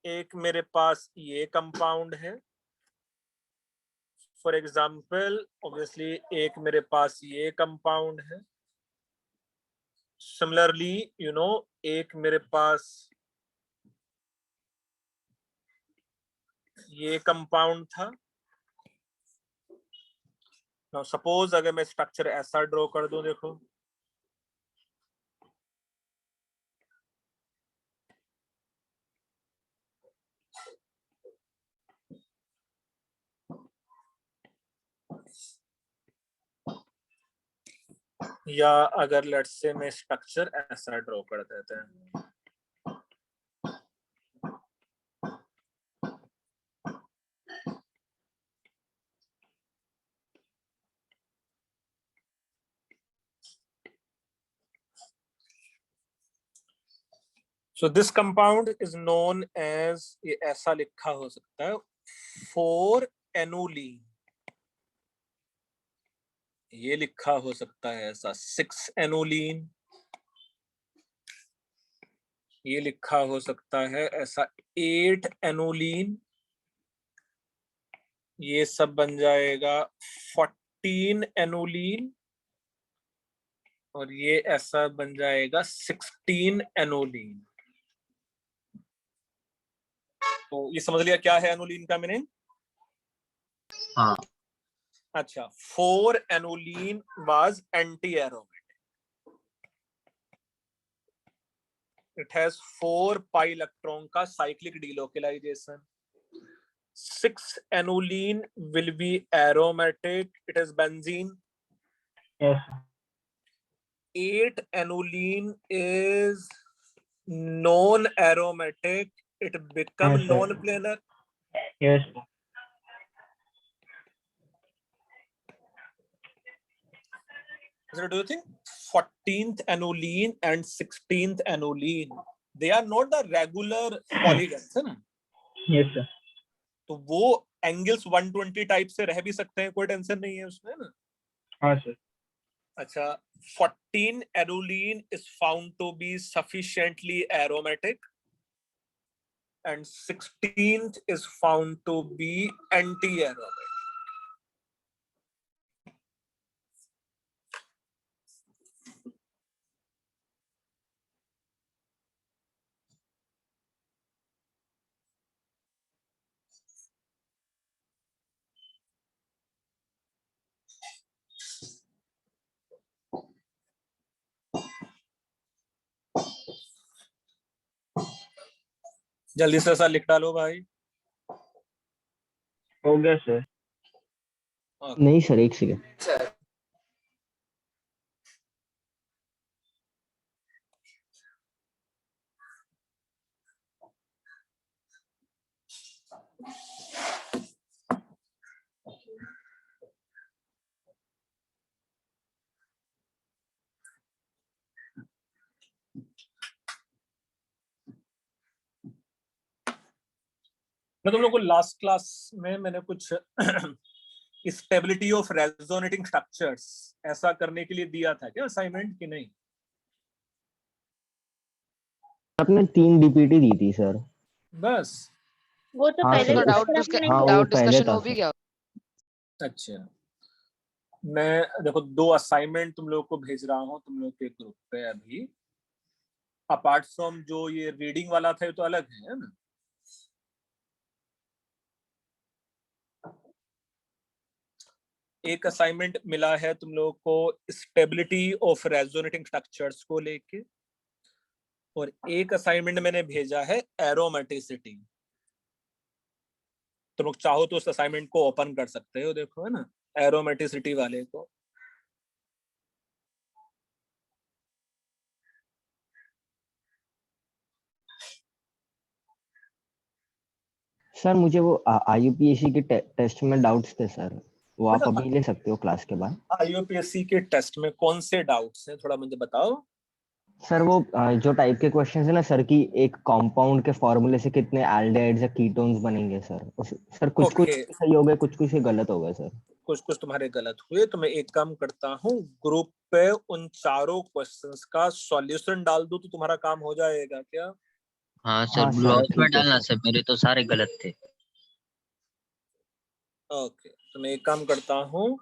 एक मेरे पास ये compound है, for example obviously एक मेरे पास ये compound है, similarly you know एक मेरे पास ये कंपाउंड था। नाउ सपोज अगर मैं स्ट्रक्चर ऐसा ड्रॉ कर दूं, देखो या अगर लेट्स से मैं स्ट्रक्चर ऐसा ड्रॉ कर देते हैं, so this compound is known as, ये ऐसा लिखा हो सकता है 4 एनुलीन, ये लिखा हो सकता है ऐसा 6 एनुलीन, ये लिखा हो सकता है ऐसा 8 एनुलीन, ये सब बन जाएगा 14 एनुलीन, और ये ऐसा बन जाएगा 16 एनुलीन। तो ये समझ लिया क्या है एनुलीन का मीनिंग? हाँ अच्छा, 4 annulene was anti aromatic, it has 4 pi electron का cyclic delocalization. 6 annulene will be aromatic, it is benzene. Yes 8 aniline is non-aromatic, it become Yes, sir. non-planar. Yes So do you think 14th aniline and 16th aniline, they are not the regular polygons, है ना? Yes sir तो वो angles 120 type से रह भी सकते हैं, कोई टेंशन नहीं है उसमें ना। हाँ सर अच्छा, 14 aniline is found to be sufficiently aromatic and 16th is found to be anti-aromatic. जल्दी से ऐसा लिख डालो भाई। हो गया सर नहीं सर एक सेकंड सर मैं तुम लोग को लास्ट क्लास में मैंने कुछ स्टेबिलिटी ऑफ रेजोनेटिंग स्ट्रक्चर्स ऐसा करने के लिए दिया था क्या असाइनमेंट की नहीं? आपने 3 डीपीटी दी थी सर। बस वो तो हाँ पहले सर, भी डाउट सर डिस्कशन आपने हाँ वो डाउट पहले डिस्कशन था हो भी सर। गया। अच्छा, मैं देखो 2 असाइनमेंट तुम लोग को भेज रहा हूँ तुम लोग के ग्रुप पे अभी, अपार्ट फ्रॉम जो ये रीडिंग वाला था ये तो अलग है ना। एक असाइनमेंट मिला है तुम लोगों को स्टेबिलिटी ऑफ रेजोनेटिंग स्ट्रक्चर्स को लेके, और एक असाइनमेंट मैंने भेजा है एरोमेटिसिटी। तुम लोग चाहो तो उस असाइनमेंट को ओपन कर सकते हो, देखो है ना एरोमेटिसिटी वाले को। सर मुझे वो आईयूपीएसी के टेस्ट में डाउट्स थे सर, वो आप अभी ले सकते हो क्लास के बाद। आईयूपीएससी के टेस्ट में कौन से डाउट्स हैं थोड़ा मुझे बताओ। सर वो जो टाइप के क्वेश्चंस है ना सर, कि एक कंपाउंड के फॉर्मूले से कितने एल्डिहाइड्स या कीटोन्स बनेंगे सर, सर कुछ कुछ Okay. सही हो गए, कुछ कुछ गलत हो गए सर। कुछ कुछ तुम्हारे गलत हुए, तो मैं एक काम करता हूँ ग्रुप पे उन चारों क्वेश्चंस का सॉल्यूशन डाल दूं तो तुम्हारा काम हो जाएगा क्या? हाँ सर, हाँ ब्लू सर हाउस में ठीक है डालना सर। सर, मेरे तो सारे गलत थे। ओके, तो मैं एक काम करता हूँ,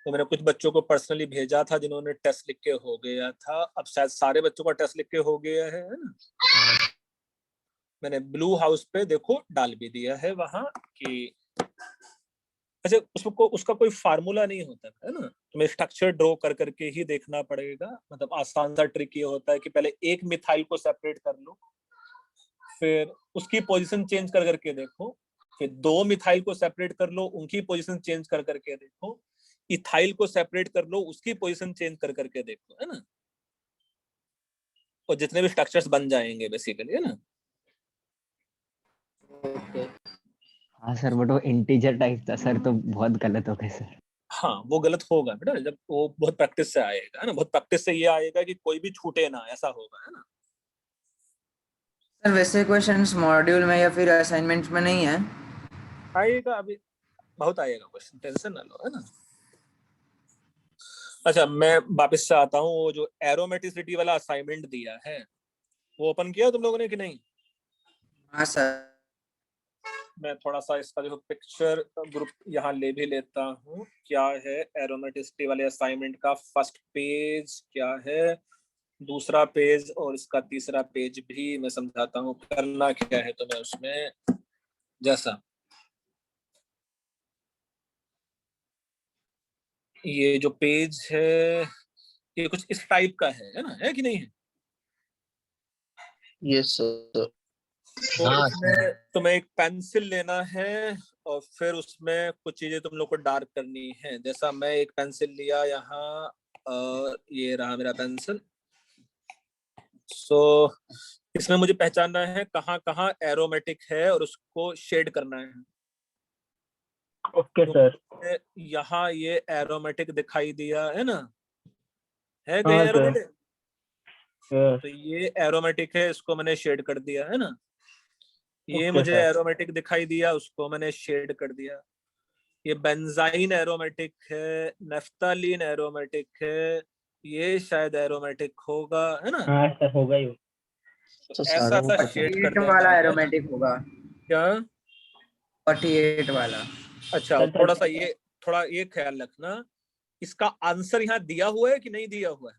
तो मैंने कुछ बच्चों को पर्सनली भेजा था जिन्होंने टेस्ट लिख के हो गया था, अब शायद सारे बच्चों का टेस्ट लिख के हो गया है ना। मैंने ब्लू हाउस पे देखो डाल भी दिया है वहां कि अच्छा उसको उसका कोई फार्मूला नहीं होता है ना, तुम्हें स्ट्रक्चर ड्रॉ कर करके ही देखना पड़ेगा। मतलब आसान सा ट्रिक ये होता है कि पहले एक मिथाइल को सेपरेट कर लो, फिर उसकी पोजीशन चेंज कर करके देखो, फिर 2 मिथाइल को सेपरेट कर लो, उनकी पोजीशन चेंज कर करके देखो, इथाइल को सेपरेट कर लो, उसकी पोजीशन चेंज कर करके देखो, है ना। और जितने भी स्ट्रक्चर्स बन जाएंगे बेसिकली, है ना। हाँ सर, बट वो इंटीजर टाइप था सर, तो बहुत गलत हो गए सर। हाँ वो गलत होगा बेटा, जब वो बहुत प्रैक्टिस से आएगा, है ना। बहुत प्रैक्टिस से ये आएगा कि कोई भी छूटे ना, ऐसा होगा, है ना। सर वैसे क्वेश्चंस मॉड्यूल में या फिर असाइनमेंट्स में नहीं है? आएगा अभी, बहुत आएगा क्वेश्चन, टेंशन ना लो, है ना। अच्छा मैं वापस से आता हूँ, वो जो एरोमेटिसिटी वाला असाइनमेंट दिया है वो ओपन किया तुम लोगों ने कि नहीं? हाँ सर। मैं थोड़ा सा इसका जो पिक्चर ग्रुप यहाँ ले भी लेता हूँ। क्या है एरोमेटिसिटी वाले असाइनमेंट का फर्स्ट पेज, क्या है दूसरा पेज, और इसका तीसरा पेज भी मैं समझाता हूँ करना क्या है। तो मैं उसमें जैसा ये जो पेज है ये कुछ इस टाइप का है ना, है कि नहीं है? Yes sir. तो इसमें तुम्हें एक पेंसिल लेना है और फिर उसमें कुछ चीजें तुम लोग को डार्क करनी है। जैसा मैं एक पेंसिल लिया यहाँ, ये रहा मेरा पेंसिल। सो इसमें मुझे पहचानना है कहाँ कहाँ एरोमेटिक है और उसको शेड करना है। Okay sir. यहाँ ये एरोमेटिक दिखाई दिया है ना, है कहीं हाँ सर। एरोमेटिक? तो ये एरोमेटिक है, इसको मैंने शेड कर दिया, है ना। ये ओके मुझे सर। एरोमेटिक दिखाई दिया, उसको मैंने शेड कर दिया। ये बेंजाइन एरोमेटिक है, नेफ्थालीन एरोमेटिक है, ये शायद एरोमेटिक होगा, है ना। हाँ सर होगा ही। तो ऐसा ऐसा शेड कर 48 देना वाला है। एरोमेटिक होगा। क्या? 48 वाला। अच्छा सर, थोड़ा सा ये थोड़ा ये ख्याल रखना, इसका आंसर यहाँ दिया हुआ है कि नहीं दिया हुआ है?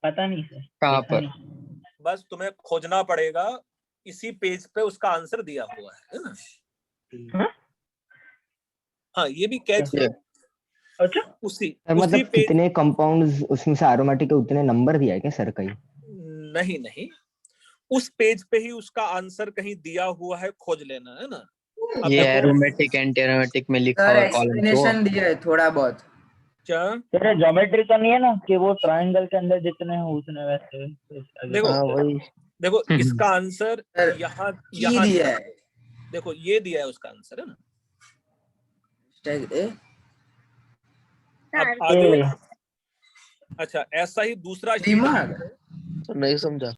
पता नहीं सर। कहाँ देखा पर? नहीं। बस तुम्हें खोजना पड़ेगा, इसी पेज पे उसका आंसर दिया हुआ है ना। हाँ? हाँ ये भी कैच है। अच्छा उसी सर उसी मतलब पेज, कितने कंपाउंड्स उसमें से एरोमेटिक के उतने नंबर दिया है क्या सर कहीं? नहीं नहीं, उस पेज पे ही उसका आंसर कहीं दिया हुआ है, खोज लेना, है ना। अब ये देखो एरोमेटिक एंटी एरोमेटिक में लिखा सर हुआ कॉलम तो एक्सप्लेनेशन दिया है थोड़ा बहुत। क्या, सर ज्योमेट्री तो नहीं है ना कि वो ट्रायंगल के अंदर जितने हैं उतने वैसे? देखो हाँ वही। देखो इसका आंसर सर यहाँ की यहाँ दिया है। देखो ये दिया है उसका आंसर, है ना। अब आगे, अच्छा ऐसा ही दूसरा शीट दिमाग है। तो नहीं समझा।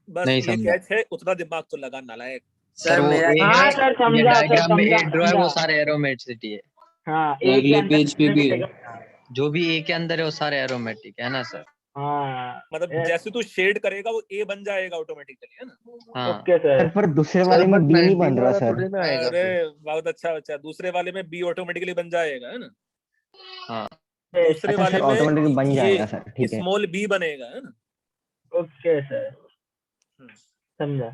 बस नहीं ये समझा। कैच है, उतना दिमाग तो लगा नालायक। सर वो मेरा ए हाँ है, सर ये समझा सर डायग्राम में समझा ए ड्रॉ है वो समझा। सारे एरोमेटिसिटी है। हाँ ए के अंदर represented जो भी ए के अंदर है वो सारे एरोमेटिक है ना सर। हाँ मतलब yes, जैसे तू शेड करेगा वो ए बन जाएगा ऑटोमेटिकली, है ना? हाँ ओके सर सर। पर दूसरे वाले में बी नहीं बन रहा सर। अरे बहुत अच्छा बच्चा, दूसरे वाले में बी ऑटोमेटिकली बन जाएगा, है ना? हाँ दूसरे अच्छा वाले सर में ऑटोमेटिक बन जाएगा ये सर, ठीक है। स्मॉल बी बनेगा, है ना? ओके सर समझा।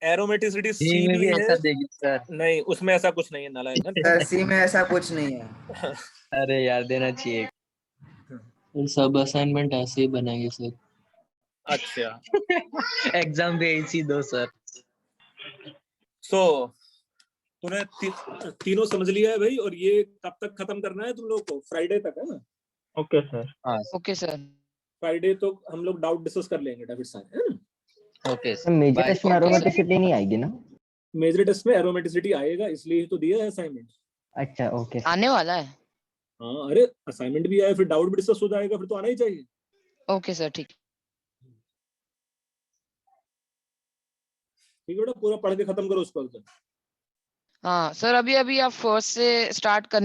एरोमेटिसिटी सी सी में भी भी है। ऐसा देगी सर। नहीं उसमें ऐसा कुछ नहीं है नालायक। सर सी में ऐसा कुछ नहीं है। अरे यार देना चाहिए। सब असाइनमेंट ऐसे ही बनाएंगे सर। अच्छा एग्जाम भी ऐसी दो सर। सो तूने तीनों समझ लिया है भाई, और ये कब तक खत्म करना है तुम लोग को? फ्राइडे तक, है ना? Okay sir. हाँ ओके सर। फ्राइडे तो हम लोग डाउट डिस्कस कर लेंगे डेविड सारे, है ना? ओके सर मेजर टेस्ट में Okay, sir. एरोमेटिसिटी नहीं आएगी ना? मेजर टेस्ट में एरोमेटिसिटी आएगा, इसलिए तो दिया है असाइनमेंट। अच्छा ओके सर। आने वाला है। हाँ अरे असाइनमेंट भी आया, फिर डाउट भी डिस्कस हो जाएगा, फिर तो आना ही चाहिए। ओके सर ठीक। ठीक है बेटा, पूरा पढ़ के खत्म करो उसको। हाँ सर अभी अभी आप फर्स्ट से स्टार्ट करने